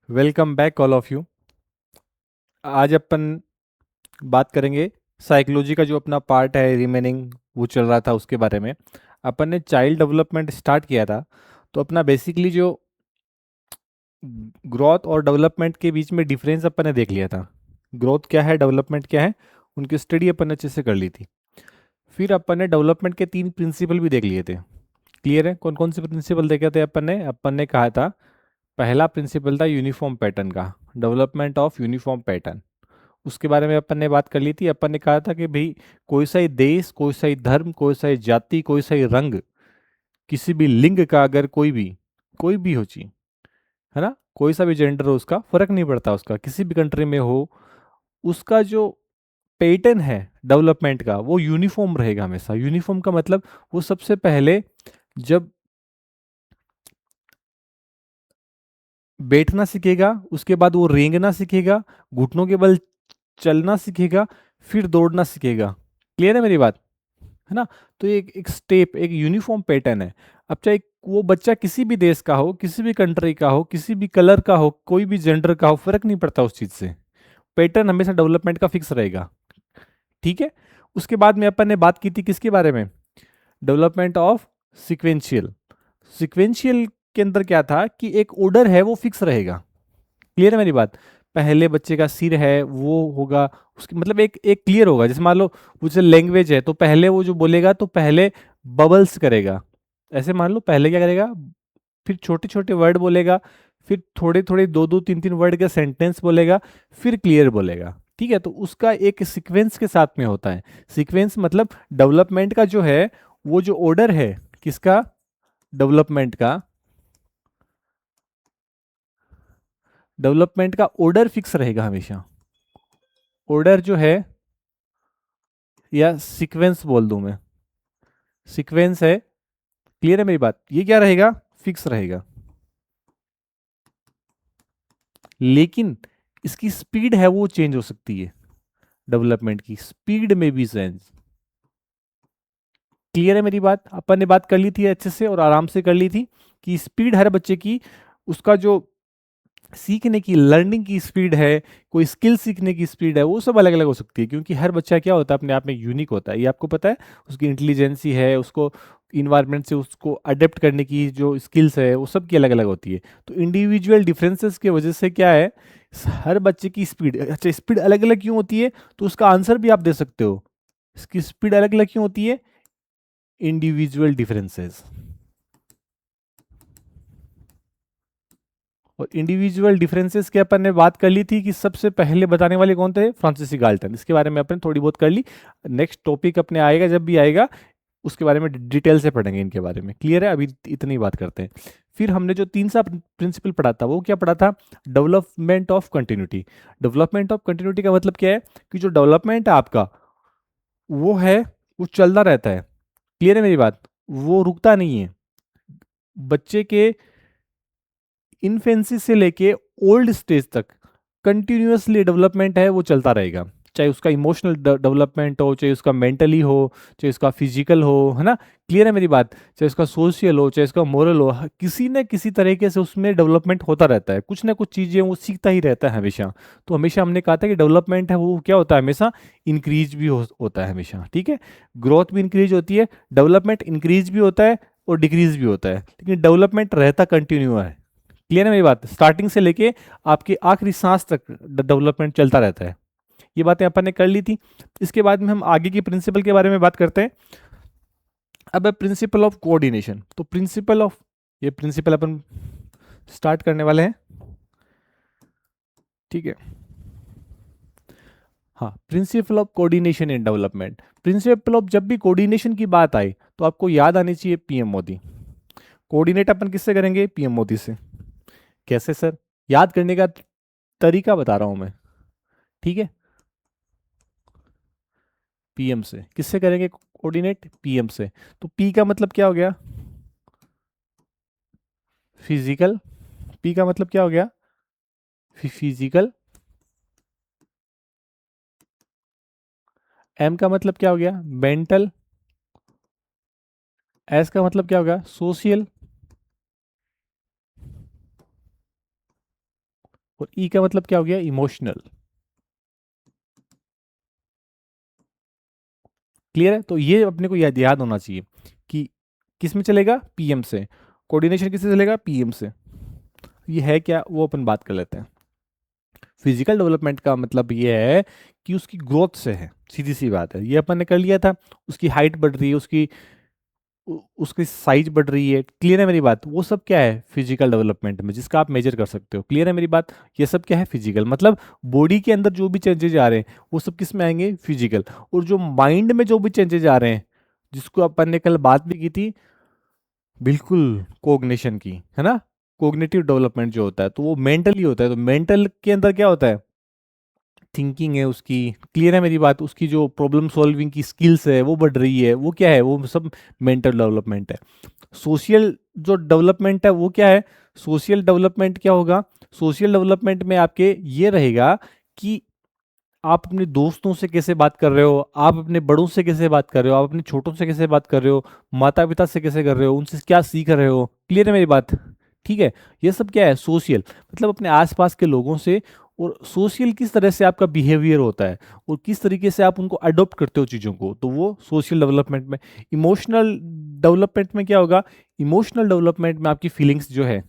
Welcome back all of you. आज अपन बात करेंगे साइकोलॉजी का जो अपना पार्ट है रिमेनिंग वो चल रहा था उसके बारे में। अपन ने चाइल्ड डेवलपमेंट स्टार्ट किया था, तो अपना बेसिकली जो ग्रोथ और डेवलपमेंट के बीच में डिफरेंस अपन ने देख लिया था। ग्रोथ क्या है, डेवलपमेंट क्या है, उनकी स्टडी अपन ने अच्छे से कर ली थी। फिर अपन ने डेवलपमेंट के 3 प्रिंसिपल भी देख लिए थे। क्लियर है? कौन कौन से प्रिंसिपल देखे थे अपन ने कहा था पहला प्रिंसिपल था यूनिफॉर्म पैटर्न का, डेवलपमेंट ऑफ यूनिफॉर्म पैटर्न। उसके बारे में अपन ने बात कर ली थी। अपन ने कहा था कि भाई कोई सा ही देश, कोई सा ही धर्म, कोई सा ही जाति, कोई सा ही रंग, किसी भी लिंग का अगर कोई भी हो चीज, है ना, कोई सा भी जेंडर हो, उसका फर्क नहीं पड़ता, उसका किसी भी कंट्री में हो, उसका जो पैटर्न है डेवलपमेंट का वो यूनिफॉर्म रहेगा हमेशा। यूनिफॉर्म का मतलब वो सबसे पहले जब बैठना सीखेगा, उसके बाद वो रेंगना सीखेगा, घुटनों के बल चलना सीखेगा, फिर दौड़ना सीखेगा। क्लियर है मेरी बात? है ना? तो ये एक स्टेप, एक यूनिफॉर्म पैटर्न है। अब चाहे वो बच्चा किसी भी देश का हो, किसी भी कंट्री का हो, किसी भी कलर का हो, कोई भी जेंडर का हो, फर्क नहीं पड़ता उस चीज से। पैटर्न हमेशा डेवलपमेंट का फिक्स रहेगा। ठीक है। उसके बाद में अपन ने बात की थी किसके बारे में? Development of sequential. सिक्वेंशियल के अंदर क्या था कि एक ऑर्डर है वो फिक्स रहेगा। क्लियर है मेरी बात? पहले बच्चे का सिर है वो होगा, उसकी मतलब एक एक क्लियर होगा। जैसे मान लो वो जो लैंग्वेज है, तो पहले वो जो बोलेगा तो पहले बबल्स करेगा। ऐसे मान लो पहले क्या करेगा, फिर छोटे छोटे वर्ड बोलेगा, फिर थोड़े थोड़े दो दो तीन तीन वर्ड का सेंटेंस बोलेगा, फिर क्लियर बोलेगा। ठीक है, तो उसका एक सीक्वेंस के साथ में होता है। सीक्वेंस मतलब डेवलपमेंट का जो है, वो जो ऑर्डर है किसका, डेवलपमेंट का, डेवलपमेंट का ऑर्डर फिक्स रहेगा हमेशा। ऑर्डर जो है, या सीक्वेंस बोल दूं मैं, सीक्वेंस है। क्लियर है मेरी बात? ये क्या रहेगा, फिक्स रहेगा। लेकिन इसकी स्पीड है वो चेंज हो सकती है। डेवलपमेंट की स्पीड में भी चेंज। क्लियर है मेरी बात? अपन ने बात कर ली थी अच्छे से और आराम से कर ली थी कि स्पीड हर बच्चे की, उसका जो सीखने की, लर्निंग की स्पीड है, कोई स्किल सीखने की स्पीड है, वो सब अलग अलग हो सकती है। क्योंकि हर बच्चा क्या होता है, अपने आप में यूनिक होता है। ये आपको पता है। उसकी इंटेलिजेंसी है, उसको इन्वायरमेंट से उसको अडेप्ट करने की जो स्किल्स है वो सब की अलग अलग होती है। तो इंडिविजुअल डिफरेंसेस की वजह से क्या है, हर बच्चे की स्पीड, अच्छा स्पीड अलग अलग क्यों होती है, तो उसका आंसर भी आप दे सकते हो। इसकी स्पीड अलग अलग क्यों होती है? Individual differences. और इंडिविजुअल डिफरेंसेस की अपन ने बात कर ली थी कि सबसे पहले बताने वाले कौन थे, फ्रांसिस गाल्टन। इसके बारे में अपन थोड़ी बहुत कर ली। नेक्स्ट टॉपिक अपने आएगा, जब भी आएगा उसके बारे में डिटेल से पढ़ेंगे इनके बारे में। क्लियर है? अभी इतनी बात करते हैं। फिर हमने जो तीन सा प्रिंसिपल पढ़ा था वो क्या पढ़ा था, development of continuity. Development of continuity का मतलब क्या है कि जो डेवलपमेंट है आपका, वो है, वो चलता रहता है। क्लियर है मेरी बात? वो रुकता नहीं है। बच्चे के इन्फेंसी से लेके ओल्ड स्टेज तक कंटिन्यूअसली डेवलपमेंट है वो चलता रहेगा। चाहे उसका इमोशनल डेवलपमेंट हो, चाहे उसका मेंटली हो, चाहे उसका फिजिकल हो, है ना? क्लियर है मेरी बात? चाहे उसका सोशल हो, चाहे उसका मोरल हो, किसी न किसी तरीके से उसमें डेवलपमेंट होता रहता है। कुछ ना कुछ चीज़ें वो सीखता ही रहता है हमेशा। तो हमेशा हमने कहा था कि डेवलपमेंट है वो क्या होता है, हमेशा इंक्रीज भी होता है हमेशा। ठीक है, ग्रोथ भी इंक्रीज होती है, डेवलपमेंट इंक्रीज भी होता है और डिक्रीज भी होता है, लेकिन डेवलपमेंट रहता कंटिन्यू है। क्लियर है मेरी बात? स्टार्टिंग से लेके आपके आखिरी सांस तक डेवलपमेंट चलता रहता है। ये बातें अपन ने कर ली थी। इसके बाद में हम आगे की प्रिंसिपल के बारे में बात करते हैं। अब है प्रिंसिपल ऑफ कोऑर्डिनेशन। तो प्रिंसिपल ऑफ, ये प्रिंसिपल अपन स्टार्ट करने वाले हैं। ठीक है। हाँ, principle of coordination in development. Principle of, जब भी कोऑर्डिनेशन की बात आई तो आपको याद आनी चाहिए पीएम मोदी। कोऑर्डिनेट अपन किससे करेंगे? पीएम मोदी से। कैसे सर? याद करने का तरीका बता रहा हूं मैं। ठीक है, पीएम से। किससे करेंगे कोऑर्डिनेट? पीएम से। तो पी का मतलब क्या हो गया? फिजिकल। पी का मतलब क्या हो गया? फिजिकल। एम का मतलब क्या हो गया? मेंटल। एस का मतलब क्या होगा? सोशल। और ई का मतलब क्या हो गया, इमोशनल। क्लियर है? तो ये अपने को याद याद होना चाहिए कि किस में चलेगा, पीएम से। कोऑर्डिनेशन किससे चलेगा, पीएम से। ये है क्या, वो अपन बात कर लेते हैं। फिजिकल डेवलपमेंट का मतलब ये है कि उसकी ग्रोथ से है, सीधी सी बात है, ये अपन ने कर लिया था। उसकी हाइट बढ़ रही है, उसकी साइज बढ़ रही है। क्लियर है मेरी बात? वो सब क्या है फिजिकल डेवलपमेंट में, जिसका आप मेजर कर सकते हो। क्लियर है मेरी बात? ये सब क्या है, फिजिकल। मतलब बॉडी के अंदर जो भी चेंजेज आ रहे हैं वो सब किस में आएंगे, फिजिकल। और जो माइंड में जो भी चेंजेज आ रहे हैं, जिसको अपन ने कल बात भी की थी, बिल्कुल, कोग्निशन की, है ना। कोग्निटिव डेवलपमेंट जो होता है तो वो मेंटली होता है। तो मेंटल के अंदर क्या होता है, थिंकिंग है उसकी। क्लियर है मेरी बात? उसकी जो प्रॉब्लम सॉल्विंग की स्किल्स है वो बढ़ रही है, वो क्या है, वो सब मेंटल डेवलपमेंट है। सोशल जो डेवलपमेंट है वो क्या है, सोशल डेवलपमेंट क्या होगा, सोशल डेवलपमेंट में आपके ये रहेगा कि आप अपने दोस्तों से कैसे बात कर रहे हो, आप अपने बड़ों से कैसे बात कर रहे हो, आप अपने छोटों से कैसे बात कर रहे हो, माता पिता से कैसे कर रहे हो, उनसे क्या सीख रहे हो। क्लियर है मेरी बात? ठीक है। ये सब क्या है, सोशल, मतलब अपने आसपास के लोगों से। और सोशल किस तरह से आपका बिहेवियर होता है और किस तरीके से आप उनको अडॉप्ट करते हो चीज़ों को, तो वो सोशल डेवलपमेंट में। इमोशनल डेवलपमेंट में क्या होगा, इमोशनल डेवलपमेंट में आपकी फीलिंग्स जो है,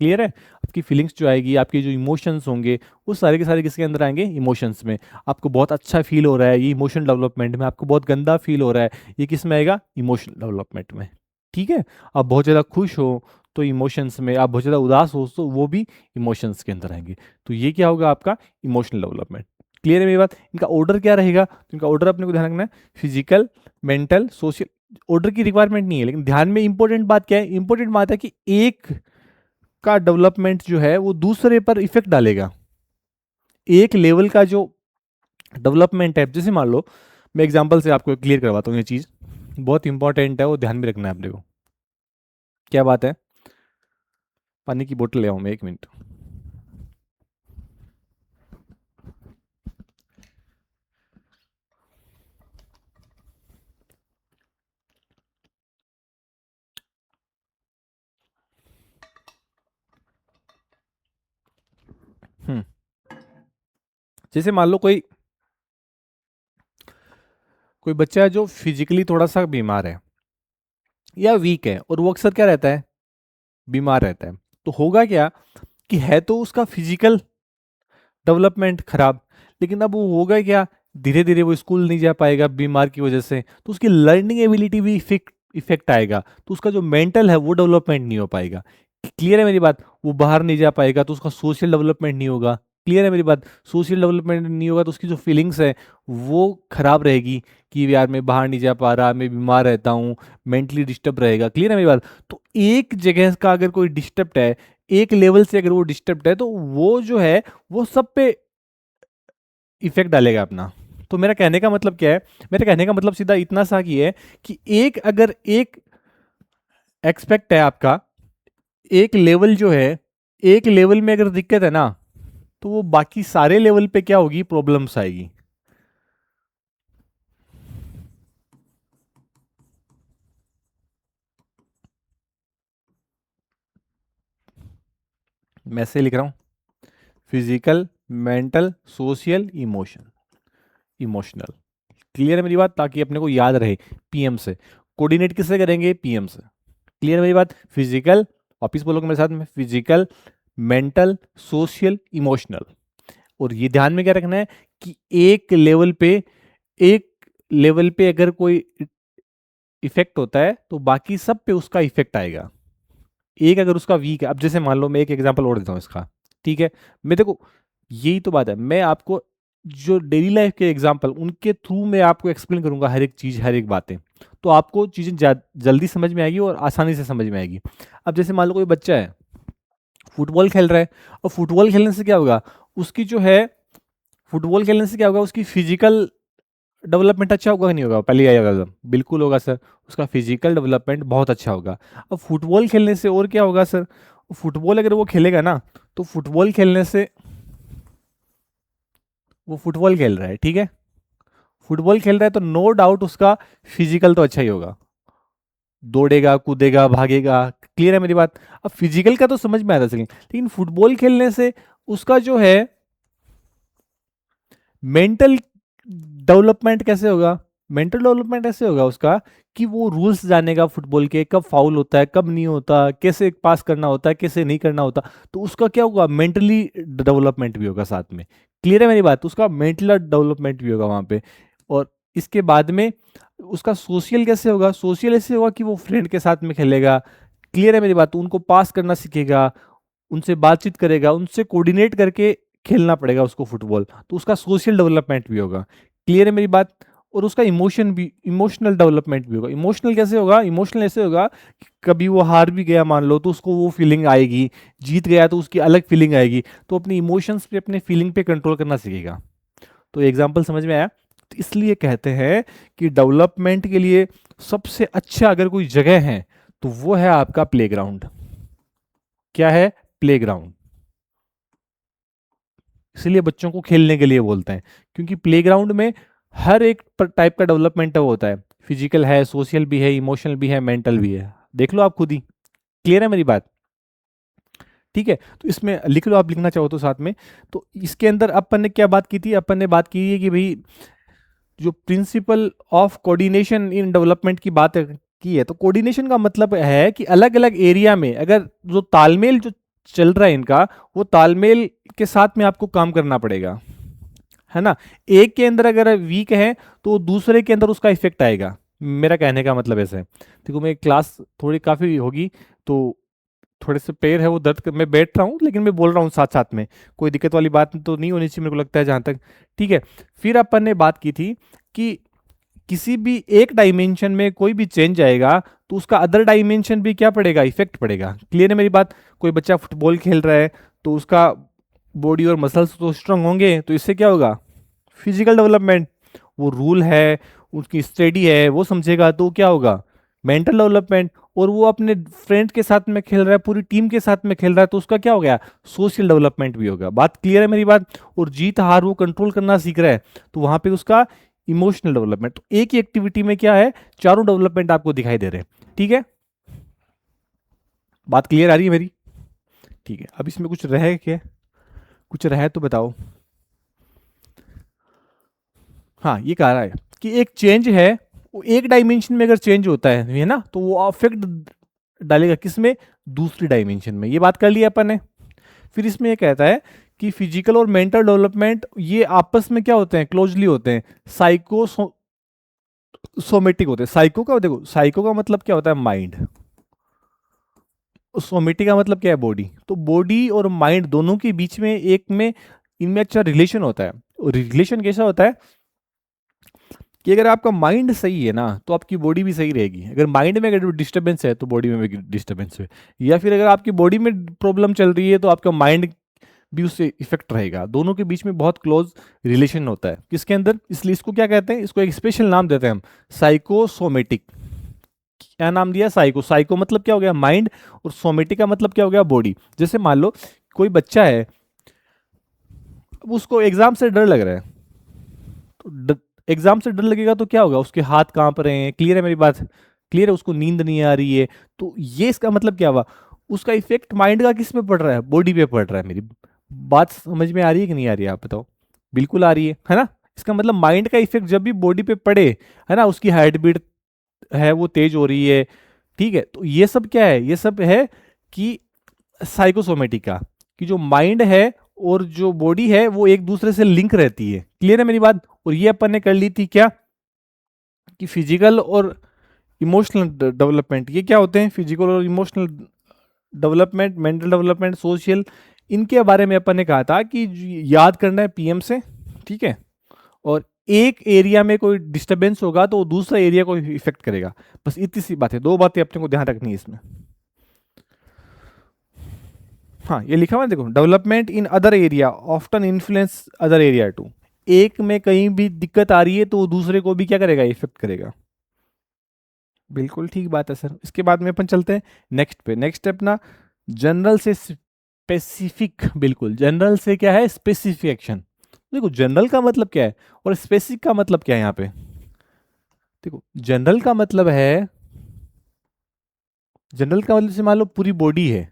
क्लियर है, आपकी फीलिंग्स जो आएगी, आपके जो इमोशंस होंगे, वो सारे के सारे किसके अंदर आएंगे, इमोशंस में। आपको बहुत अच्छा फील हो रहा है, ये इमोशन डेवलपमेंट में। आपको बहुत गंदा फील हो रहा है, ये किस में आएगा, इमोशनल डेवलपमेंट में। ठीक है। आप बहुत ज़्यादा खुश हो तो इमोशंस में, आप बहुत ज़्यादा उदास हो तो वो भी इमोशंस के अंदर आएंगे। तो ये क्या होगा, आपका इमोशनल डेवलपमेंट। क्लियर है मेरी बात? इनका ऑर्डर क्या रहेगा, तो इनका ऑर्डर अपने को ध्यान रखना है, फिजिकल, मेंटल, सोशल। ऑर्डर की रिक्वायरमेंट नहीं है, लेकिन ध्यान में इंपॉर्टेंट बात क्या है, इंपॉर्टेंट बात है कि एक का डेवलपमेंट जो है वो दूसरे पर इफेक्ट डालेगा। एक लेवल का जो डेवलपमेंट है, जैसे मान लो, मैं एग्जांपल से आपको क्लियर करवाता हूँ, ये चीज़ बहुत इंपॉर्टेंट है, वो ध्यान में रखना है अपने को। क्या बात है, पानी की बोतल ले आऊँ मैं, 1 मिनट। हम्म। जैसे मान लो कोई बच्चा है जो फिजिकली थोड़ा सा बीमार है या वीक है, और वो अक्सर क्या रहता है, बीमार रहता है। तो होगा क्या कि है तो उसका फिजिकल डेवलपमेंट खराब, लेकिन अब वो होगा क्या, धीरे धीरे वो स्कूल नहीं जा पाएगा बीमार की वजह से, तो उसकी लर्निंग एबिलिटी भी इफेक्ट आएगा। तो उसका जो मेंटल है वो डेवलपमेंट नहीं हो पाएगा। क्लियर है मेरी बात? वो बाहर नहीं जा पाएगा तो उसका सोशल डेवलपमेंट नहीं होगा। क्लियर है मेरी बात? सोशल डेवलपमेंट नहीं होगा तो उसकी जो फीलिंग्स है वो खराब रहेगी कि यार मैं बाहर नहीं जा पा रहा, मैं बीमार रहता हूँ, मेंटली डिस्टर्ब रहेगा। क्लियर है मेरी बात? तो एक जगह का अगर कोई डिस्टर्ब है, एक लेवल से अगर वो डिस्टर्ब है, तो वो जो है वो सब पे इफेक्ट डालेगा अपना। तो मेरा कहने का मतलब क्या है, मेरे कहने का मतलब सीधा इतना सा ही है कि अगर एक एक्सपेक्ट है आपका, एक लेवल जो है, एक लेवल में अगर दिक्कत है ना, तो वो बाकी सारे लेवल पे क्या होगी, प्रॉब्लम्स आएगी। मैं ऐसे लिख रहा हूं, physical, mental, social, emotional. Clear है मेरी बात? ताकि अपने को याद रहे, पीएम से। कोऑर्डिनेट किससे करेंगे, पीएम से। क्लियर है मेरी बात? फिजिकल, वापिस बोलोगे मेरे साथ में, फिजिकल, मेंटल, सोशल, इमोशनल। और ये ध्यान में क्या रखना है कि एक लेवल पे अगर कोई इफेक्ट होता है तो बाकी सब पे उसका इफेक्ट आएगा। एक अगर उसका वीक है, अब जैसे मान लो, मैं एक एग्जांपल और देता हूँ इसका। ठीक है। मैं देखो, यही तो बात है, मैं आपको जो डेली लाइफ के एग्जांपल, उनके थ्रू मैं आपको एक्सप्लेन करूंगा हर एक चीज, हर एक बातें। तो आपको चीजें जल्दी समझ में आएगी और आसानी से समझ में आएगी। अब जैसे मान लो कोई बच्चा है, फुटबॉल खेल रहा है, और फुटबॉल खेलने से क्या होगा, उसकी जो है, फुटबॉल खेलने से क्या होगा, उसकी फिजिकल डेवलपमेंट अच्छा होगा कि नहीं होगा, पहले यही होगा, बिल्कुल होगा सर। उसका फिजिकल डेवलपमेंट बहुत अच्छा होगा। अब फुटबॉल खेलने से और क्या होगा सर, फुटबॉल अगर वो खेलेगा ना, तो फुटबॉल खेलने से, वो फुटबॉल खेल रहा है, ठीक है, फुटबॉल खेल रहा है तो नो डाउट उसका फिजिकल तो अच्छा ही होगा, दौड़ेगा, कूदेगा, भागेगा। क्लियर है मेरी बात? अब फिजिकल का तो समझ में आ रहा है, लेकिन फुटबॉल खेलने से उसका जो है मेंटल डेवलपमेंट कैसे होगा? मेंटल डेवलपमेंट ऐसे होगा उसका कि वो रूल्स जानेगा फुटबॉल के, कब फाउल होता है, कब नहीं होता, कैसे पास करना होता है, कैसे नहीं करना होता। तो उसका क्या होगा? मेंटली डेवलपमेंट भी होगा साथ में। क्लियर है मेरी बात? उसका मेंटल डेवलपमेंट भी होगा वहां पे। और इसके बाद में उसका सोशल कैसे होगा? सोशल ऐसे होगा कि वो फ्रेंड के साथ में खेलेगा। क्लियर है मेरी बात? तो उनको पास करना सीखेगा, उनसे बातचीत करेगा, उनसे कोऑर्डिनेट करके खेलना पड़ेगा उसको फुटबॉल, तो उसका सोशल डेवलपमेंट भी होगा। क्लियर है मेरी बात? और उसका इमोशनल डेवलपमेंट भी होगा। इमोशनल कैसे होगा? इमोशनल ऐसे होगा कि कभी वो हार भी गया मान लो, तो उसको वो फीलिंग आएगी, जीत गया तो उसकी अलग फीलिंग आएगी, तो अपनी इमोशंस पे, अपने फीलिंग पे कंट्रोल करना सीखेगा। तो एग्जाम्पल समझ में आया? तो इसलिए कहते हैं कि डेवलपमेंट के लिए सबसे अच्छा अगर कोई जगह है तो वो है आपका प्लेग्राउंड। क्या है? प्लेग्राउंड। इसलिए बच्चों को खेलने के लिए बोलते हैं, क्योंकि प्लेग्राउंड में हर एक टाइप का डेवलपमेंट वो होता है। फिजिकल है, सोशल भी है, इमोशनल भी है, मेंटल भी है। देख लो आप खुद ही। क्लियर है मेरी बात? ठीक है, तो इसमें लिख लो आप, लिखना चाहो तो साथ में। तो इसके अंदर अपन ने क्या बात की थी? अपन ने बात की है कि भाई जो principle of coordination in development की बात की है, तो कोऑर्डिनेशन का मतलब है कि अलग अलग एरिया में अगर जो तालमेल जो चल रहा है इनका, वो तालमेल के साथ में आपको काम करना पड़ेगा, है ना। एक के अंदर अगर वीक है तो दूसरे के अंदर उसका इफेक्ट आएगा। मेरा कहने का मतलब ऐसे है। देखो मैं क्लास थोड़ी काफी होगी तो थोड़े से पैर है वो दर्द मैं बैठ रहा हूँ, लेकिन मैं बोल रहा हूँ साथ साथ में, कोई दिक्कत वाली बात तो नहीं होनी चाहिए मेरे को लगता है जहां तक। ठीक है, फिर अपन ने बात की थी कि किसी भी एक डायमेंशन में कोई भी चेंज आएगा तो उसका अदर डायमेंशन भी क्या पड़ेगा? इफेक्ट पड़ेगा। क्लियर है मेरी बात? कोई बच्चा फुटबॉल खेल रहा है तो उसका बॉडी और मसल्स तो स्ट्रांग होंगे, तो इससे क्या होगा? Physical development. वो रूल है, उसकी स्टडी है, वो समझेगा तो क्या होगा? Mental development. और वो अपने फ्रेंड के साथ में खेल रहा है, पूरी टीम के साथ में खेल रहा है, तो उसका क्या हो गया? सोशल डेवलपमेंट भी होगा। बात क्लियर है मेरी बात? और जीत हार वो कंट्रोल करना सीख रहा है, तो वहां पे उसका इमोशनल डेवलपमेंट। तो एक ही एक्टिविटी में क्या है? चारों डेवलपमेंट आपको दिखाई दे रहे हैं। ठीक है, बात क्लियर आ रही है मेरी? ठीक है, अब इसमें कुछ रहे क्या? कुछ रहे तो बताओ। हाँ, ये कह रहा है कि एक चेंज है, वो एक डायमेंशन में अगर चेंज होता है ना, तो वो अफेक्ट डालेगा किसमें? दूसरी डायमेंशन में। ये बात कर लिया अपन ने। फिर इसमें ये कहता है कि फिजिकल और मेंटल डेवलपमेंट ये आपस में क्या होते हैं? क्लोजली होते हैं। साइको सोमेटिक होते हैं। साइको का देखो, साइको का मतलब क्या होता है? माइंड। सोमेटिक का मतलब क्या है? बॉडी। तो बॉडी और माइंड दोनों के बीच में एक में इनमें अच्छा रिलेशन होता है। और रिलेशन कैसा होता है कि अगर आपका माइंड सही है ना तो आपकी बॉडी भी सही रहेगी। अगर माइंड में अगर डिस्टर्बेंस है तो बॉडी में भी डिस्टर्बेंस है। या फिर अगर आपकी बॉडी में प्रॉब्लम चल रही है तो आपका माइंड भी उससे इफेक्ट रहेगा। दोनों के बीच में बहुत क्लोज रिलेशन होता है। किसके अंदर? इसलिए इसको क्या कहते हैं? इसको एक स्पेशल नाम देते हैं हम, साइकोसोमेटिक। क्या नाम दिया? साइको। साइको मतलब क्या हो गया? माइंड। और सोमेटिक का मतलब क्या हो गया? बॉडी। जैसे मान लो कोई बच्चा है, अब उसको एग्जाम से डर लग रहा है, तो एग्जाम से डर लगेगा तो क्या होगा? उसके हाथ कांप रहे हैं। क्लियर है मेरी बात? क्लियर है? उसको नींद नहीं आ रही है। तो ये इसका मतलब क्या हुआ? उसका इफेक्ट माइंड का किस में पड़ रहा है? बॉडी पे पड़ रहा है। मेरी बात समझ में आ रही है कि नहीं आ रही है? आप बताओ। बिल्कुल आ रही है ना? इसका मतलब माइंड का इफेक्ट जब भी बॉडी पे पड़े, है ना, उसकी हार्ट बीट है वो तेज हो रही है। ठीक है, तो ये सब क्या है? ये सब है कि साइकोसोमेटिक का, कि जो माइंड है और जो बॉडी है वो एक दूसरे से लिंक रहती है। क्लियर है मेरी बात? और ये अपन ने कर ली थी क्या, कि फिजिकल और इमोशनल डेवलपमेंट ये क्या होते हैं? फिजिकल और emotional development, mental development, social, इनके बारे में अपन ने कहा था कि याद करना है पीएम से। ठीक है, और एक एरिया में कोई डिस्टरबेंस होगा तो दूसरा एरिया को इफेक्ट करेगा। बस इतनी सी बात है, दो बातें अपने को ध्यान रखनी है इसमें। हाँ, ये लिखा हुआ है देखो, development in other area often influence other area too. एक में कहीं भी दिक्कत आ रही है तो वो दूसरे को भी क्या करेगा? इफेक्ट करेगा। बिल्कुल ठीक बात है सर। इसके बाद में अपन चलते हैं नेक्स्ट पे। नेक्स्ट है अपना जनरल से स्पेसिफिक। बिल्कुल, जनरल से क्या है? Specific action. देखो जनरल का मतलब क्या है और स्पेसिफिक का मतलब क्या है यहाँ पे। देखो जनरल का मतलब है, जनरल का मतलब से मान लो पूरी बॉडी है,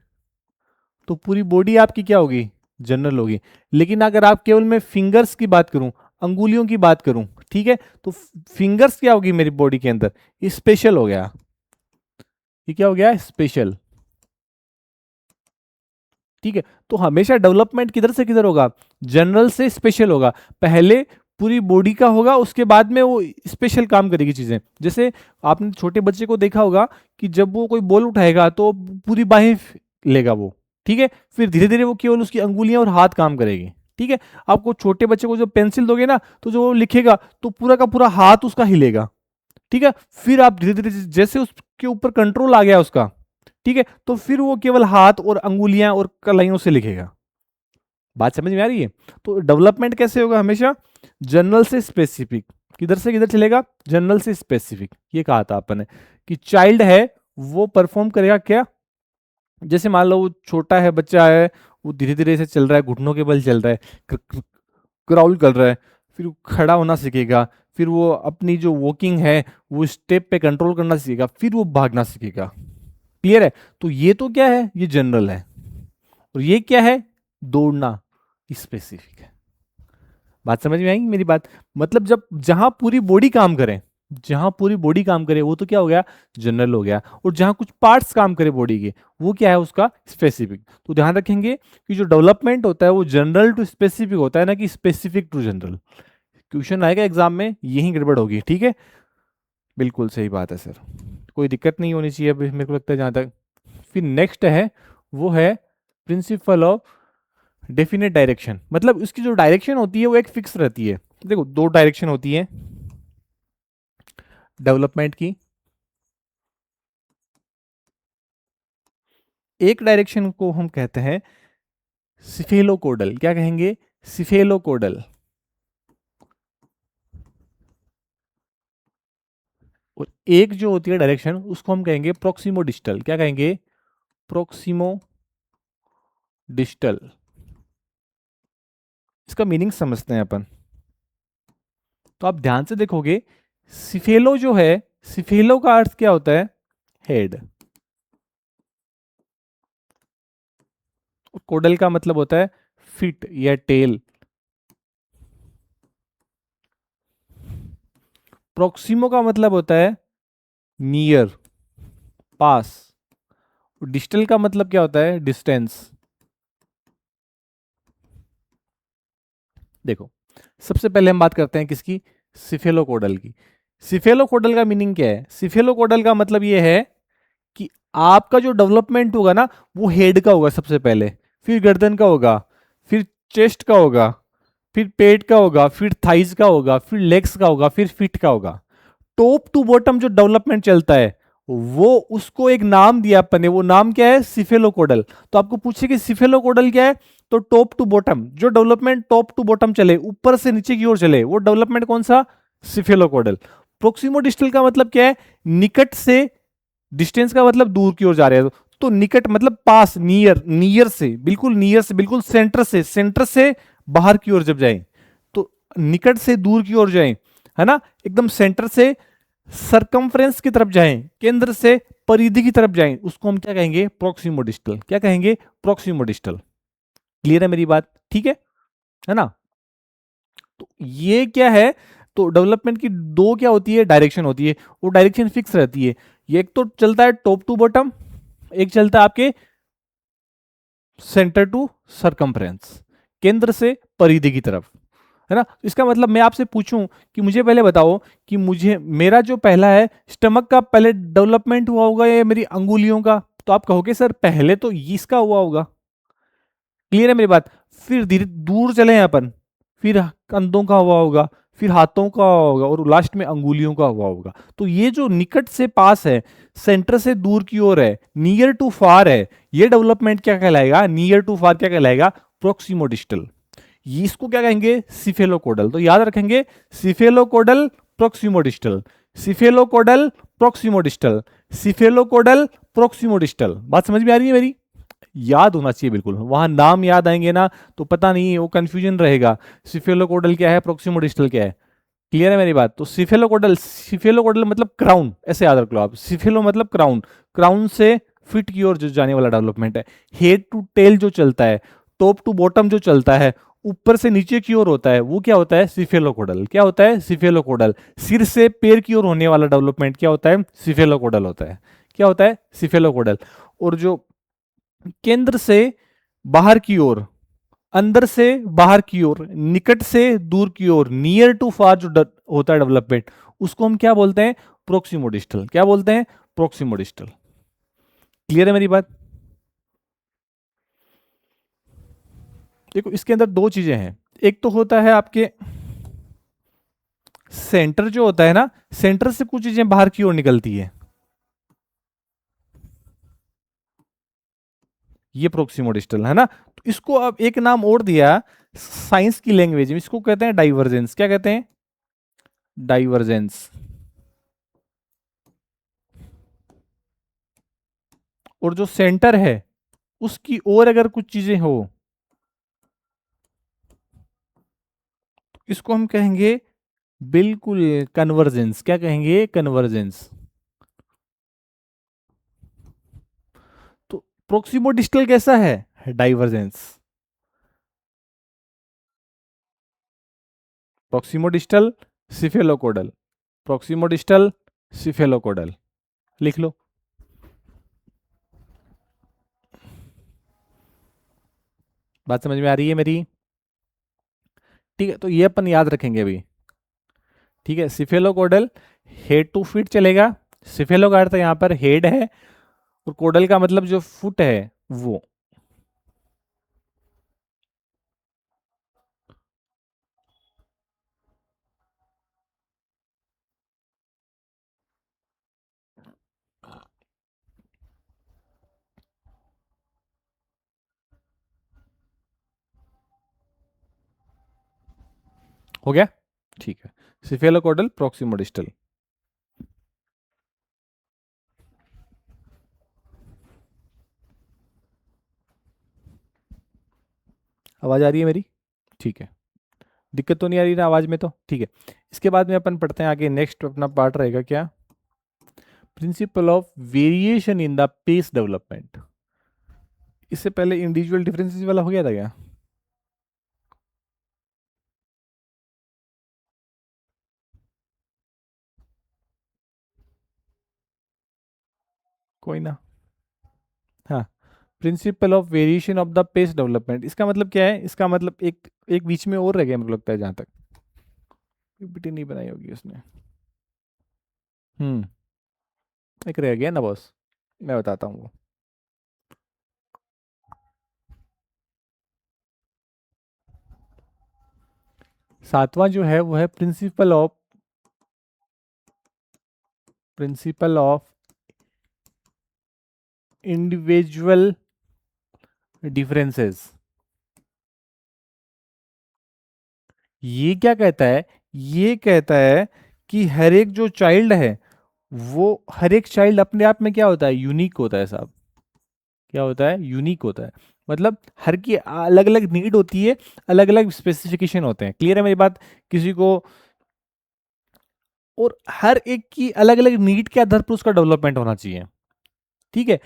तो पूरी बॉडी आपकी क्या होगी? जनरल होगी। लेकिन अगर आप केवल मैं फिंगर्स की बात करूं, अंगुलियों की बात करूं, ठीक है, तो फिंगर्स क्या होगी मेरी बॉडी के अंदर, स्पेशल हो गया। ये क्या हो गया, स्पेशल। ठीक है, तो हमेशा डेवलपमेंट किधर से किधर होगा, जनरल से स्पेशल होगा। पहले पूरी बॉडी का होगा, उसके बाद में वो स्पेशल काम करेगी चीजें। जैसे आपने छोटे बच्चे को देखा होगा कि जब वो कोई बॉल उठाएगा तो पूरी बाहें लेगा वो, ठीक है, फिर धीरे धीरे वो केवल उसकी अंगुलियां और हाथ काम करेगी। ठीक है, आपको छोटे बच्चे को जब पेंसिल दोगे ना, तो जो वो लिखेगा तो पूरा का पूरा हाथ उसका हिलेगा। ठीक है, फिर आप धीरे धीरे जैसे उसके ऊपर कंट्रोल आ गया उसका, ठीक है, तो फिर वो केवल हाथ और अंगुलियां और कलाइयों से लिखेगा। बात समझ में आ रही है? तो डेवलपमेंट कैसे होगा, हमेशा जनरल से स्पेसिफिक। किधर से किधर चलेगा, जनरल से स्पेसिफिक। ये कहा था अपन ने कि चाइल्ड है वो परफॉर्म करेगा क्या, जैसे मान लो वो छोटा है, बच्चा है, वो धीरे धीरे से चल रहा है, घुटनों के बल चल रहा है, क्राउल कर रहा है, फिर वो खड़ा होना सीखेगा, फिर वो अपनी जो वॉकिंग है वो स्टेप पे कंट्रोल करना सीखेगा, फिर वो भागना सीखेगा। क्लियर है? तो ये तो क्या है, ये जनरल है, और ये क्या है, दौड़ना, स्पेसिफिक है। बात समझ में आएगी मेरी बात? मतलब जब जहां पूरी बॉडी काम करे, जहां पूरी बॉडी काम करे वो तो क्या हो गया, जनरल हो गया, और जहां कुछ पार्ट्स काम करे बॉडी के वो क्या है, उसका स्पेसिफिक। तो ध्यान रखेंगे कि जो डेवलपमेंट होता है वो जनरल टू स्पेसिफिक होता है ना कि स्पेसिफिक टू जनरल। क्वेश्चन आएगा एग्जाम में, यही गड़बड़ होगी। ठीक है, बिल्कुल सही बात है सर, कोई दिक्कत नहीं होनी चाहिए अभी मेरे को लगता है जहां तक। फिर नेक्स्ट है, वो है प्रिंसिपल ऑफ डेफिनेट डायरेक्शन। मतलब उसकी जो डायरेक्शन होती है वो एक फिक्स रहती है। देखो दो डायरेक्शन होती है डेवलपमेंट की। एक डायरेक्शन को हम कहते हैं सिफेलोकोडल। क्या कहेंगे, सिफेलोकोडल। और एक जो होती है डायरेक्शन उसको हम कहेंगे प्रोक्सिमो डिस्टल। क्या कहेंगे, प्रोक्सिमो डिस्टल। इसका मीनिंग समझते हैं अपन। तो आप ध्यान से देखोगे, सिफेलो जो है, सिफेलो का अर्थ क्या होता है, हेड। कोडल का मतलब होता है फिट या टेल। प्रोक्सिमो का मतलब होता है नियर, पास। डिस्टल का मतलब क्या होता है, डिस्टेंस। देखो सबसे पहले हम बात करते हैं किसकी, सिफेलोकोडल की। सिफेलोकोडल का मीनिंग क्या है, सिफेलोकोडल का मतलब यह है कि आपका जो डेवलपमेंट होगा ना वो हेड का होगा सबसे पहले, फिर गर्दन का होगा, फिर चेस्ट का होगा, फिर पेट का होगा, फिर थाइज का होगा, फिर लेग्स का होगा, फिर फिट का होगा। टॉप टू बॉटम जो डेवलपमेंट चलता है वो, उसको एक नाम दिया अपन ने, वो नाम क्या है, सिफेलोकोडल। तो आपको पूछे कि सिफेलोकोडल क्या है, तो टॉप टू बॉटम जो डेवलपमेंट टॉप टू बॉटम चले, ऊपर से नीचे की ओर चले, वो डेवलपमेंट कौन सा, सिफेलोकोडल। प्रोक्सिमो डिस्टल का मतलब क्या है, निकट से, डिस्टेंस का मतलब दूर की ओर जा रहे हैं, तो निकट मतलब पास, नियर, नियर से बिल्कुल, नियर से बिल्कुल, सेंटर से, सेंटर से बाहर की ओर जब जाए, तो निकट से दूर की ओर जाए, है ना, एकदम सेंटर से सरकमफ्रेंस की तरफ जाएं, केंद्र से परिधि की तरफ जाएं, उसको हम क्या कहेंगे, प्रोक्सिमो डिस्टल। क्या कहेंगे, प्रोक्सिमो डिस्टल। क्लियर है मेरी बात? ठीक है ना? तो ये क्या है, तो डेवलपमेंट की दो क्या होती है, डायरेक्शन होती है, वो डायरेक्शन फिक्स रहती है। ये एक तो चलता है टॉप टू बॉटम, एक चलता है आपके सेंटर टू सरकमफ्रेंस, केंद्र से परिधि की तरफ, है ना। इसका मतलब मैं आपसे पूछूं कि मुझे पहले बताओ कि मुझे, मेरा जो पहला है स्टमक का पहले डेवलपमेंट हुआ होगा या मेरी अंगुलियों का, तो आप कहोगे सर पहले तो इसका हुआ होगा। क्लियर है मेरी बात? फिर धीरे दूर चले हैं अपन, फिर कंधों का हुआ होगा, फिर हाथों का होगा, और लास्ट में अंगुलियों का हुआ होगा। तो ये जो निकट से पास है, सेंटर से दूर की ओर है, नियर टू फार है, ये डेवलपमेंट क्या कहलाएगा, नियर टू फार क्या कहलाएगा, प्रोक्सिमो डिस्टल। इसको क्या कहेंगे, सिफेलोकोडल। तो याद रखेंगे, सिफेलोकोडल, proximo distal, cephalocaudal, proximo distal, cephalocaudal, proximo distal. बात समझ में आ रही है मेरी? याद होना चाहिए बिल्कुल, वहां नाम याद आएंगे ना तो पता नहीं, वो कंफ्यूजन रहेगा, सिफेलोकोडल क्या है, प्रोक्सिमो डिस्टल क्या है। क्लियर है मेरी बात? तो सिफेलोकोडल, सिफेलोकोडल मतलब क्राउन, ऐसे याद रख लो आप, सिफेलो मतलब क्राउन, क्राउन से फिट की ओर जो जाने वाला डेवलपमेंट है। हेड टू टेल जो चलता है, टॉप टू बॉटम जो चलता है, ऊपर से नीचे की ओर होता है, वो क्या होता है? सिफेलोकोडल। क्या होता है? सिफेलोकोडल। सिर से पैर की ओर होने वाला डेवलपमेंट क्या होता है? सिफेलोकोडल होता है। क्या होता है? सिफेलोकोडल। और जो केंद्र से बाहर की ओर, अंदर से बाहर की ओर, निकट से दूर की ओर, नियर टू फार जो होता है डेवलपमेंट, उसको हम क्या बोलते हैं? प्रोक्सिमोडिस्टल। क्या बोलते हैं? प्रोक्सिमोडिस्टल। क्लियर है मेरी बात? देखो इसके अंदर दो चीजें हैं। एक तो होता है आपके सेंटर जो होता है ना, सेंटर से कुछ चीजें बाहर की ओर निकलती है, ये प्रोक्सिमोडिस्टल है ना। तो इसको अब एक नाम और दिया साइंस की लैंग्वेज में, इसको कहते हैं डाइवर्जेंस। क्या कहते हैं? डाइवर्जेंस। और जो सेंटर है उसकी ओर अगर कुछ चीजें हो, इसको हम कहेंगे बिल्कुल कन्वर्जेंस। क्या कहेंगे? कन्वर्जेंस। तो प्रोक्सिमो डिस्टल कैसा है? Divergence. Proximo distal cephalocaudal, proximo distal cephalocaudal. लिख लो। बात समझ में आ रही है मेरी? ठीक है, तो ये अपन याद रखेंगे अभी। ठीक है, सिफेलोकोडल हेड टू फीट चलेगा। सिफेलो का अर्थ यहाँ पर हेड है, और कोडल का मतलब जो फुट है वो। हो गया? ठीक है, सिफेलोकोडल प्रोक्सिमो डिस्टल। आवाज आ रही है मेरी? ठीक है, दिक्कत तो नहीं आ रही ना आवाज में? तो ठीक है। इसके बाद में अपन पढ़ते हैं आगे, नेक्स्ट अपना पार्ट रहेगा क्या? Principle of variation in the pace development. इससे पहले इंडिविजुअल डिफरेंसेस वाला हो गया था क्या? कोई ना। हाँ, principle of variation of the pace development, इसका मतलब क्या है? इसका मतलब एक एक बीच में और रह गया, मेरे को लगता है जहां तक पीपीटी नहीं बनाई होगी उसने। हम्म, एक रह गया ना बॉस, मैं बताता हूँ वो। 7वां जो है वो है प्रिंसिपल ऑफ इंडिविजुअल डिफरेंसेस। ये क्या कहता है? ये कहता है कि हर एक जो चाइल्ड है, वो हर एक चाइल्ड अपने आप में क्या होता है? यूनिक होता है साहब। क्या होता है? यूनिक होता है। मतलब हर की अलग अलग नीड होती है, अलग अलग स्पेसिफिकेशन होते हैं। क्लियर है मेरी बात? किसी को, और हर एक की अलग अलग नीड के आधार पर उसका डेवलपमेंट होना चाहिए। ठीक है,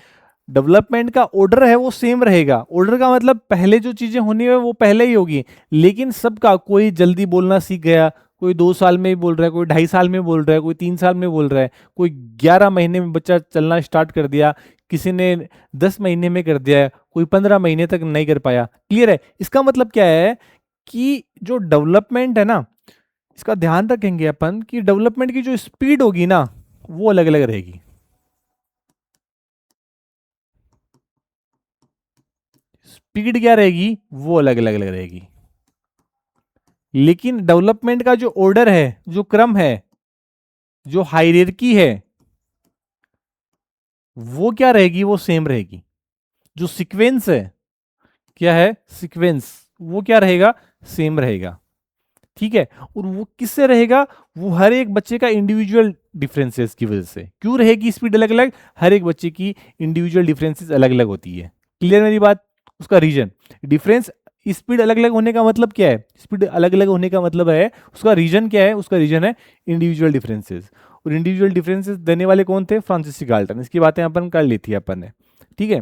डेवलपमेंट का ऑर्डर है वो सेम रहेगा। ऑर्डर का मतलब पहले जो चीजें होनी है वो पहले ही होगी, लेकिन सबका, कोई जल्दी बोलना सीख गया, कोई 2 साल में ही बोल रहा है, कोई 2.5 साल में बोल रहा है, कोई 3 साल में बोल रहा है, कोई 11 महीने में बच्चा चलना स्टार्ट कर दिया, किसी ने 10 महीने में कर दिया है, कोई 15 महीने तक नहीं कर पाया। क्लियर है? इसका मतलब क्या है कि जो डेवलपमेंट है ना, इसका ध्यान रखेंगे अपन कि डेवलपमेंट की जो स्पीड होगी ना, वो अलग अलग रहेगी। स्पीड क्या रहेगी? वो अलग अलग रहेगी। लेकिन डेवलपमेंट का जो ऑर्डर है, जो क्रम है, जो हायरार्की है, वो क्या रहेगी? वो सेम रहेगी। जो सीक्वेंस है, क्या है? सीक्वेंस, वो क्या रहेगा? सेम रहेगा। ठीक है, और वो किससे रहेगा? वो हर एक बच्चे का इंडिविजुअल डिफरेंसेस की वजह से। क्यों रहेगी स्पीड अलग अलग? हर एक बच्चे की इंडिविजुअल डिफरेंसेस अलग अलग होती है। क्लियर मेरी बात? उसका रीजन, डिफरेंस, स्पीड अलग अलग होने का मतलब क्या है? स्पीड अलग अलग होने का मतलब है, उसका रीजन क्या है? उसका रीजन है इंडिविजुअल डिफरेंसेस। और इंडिविजुअल डिफरेंसेस देने वाले कौन थे? Francis Galton. इसकी बातें अपन कर ली थी अपन ने। ठीक है,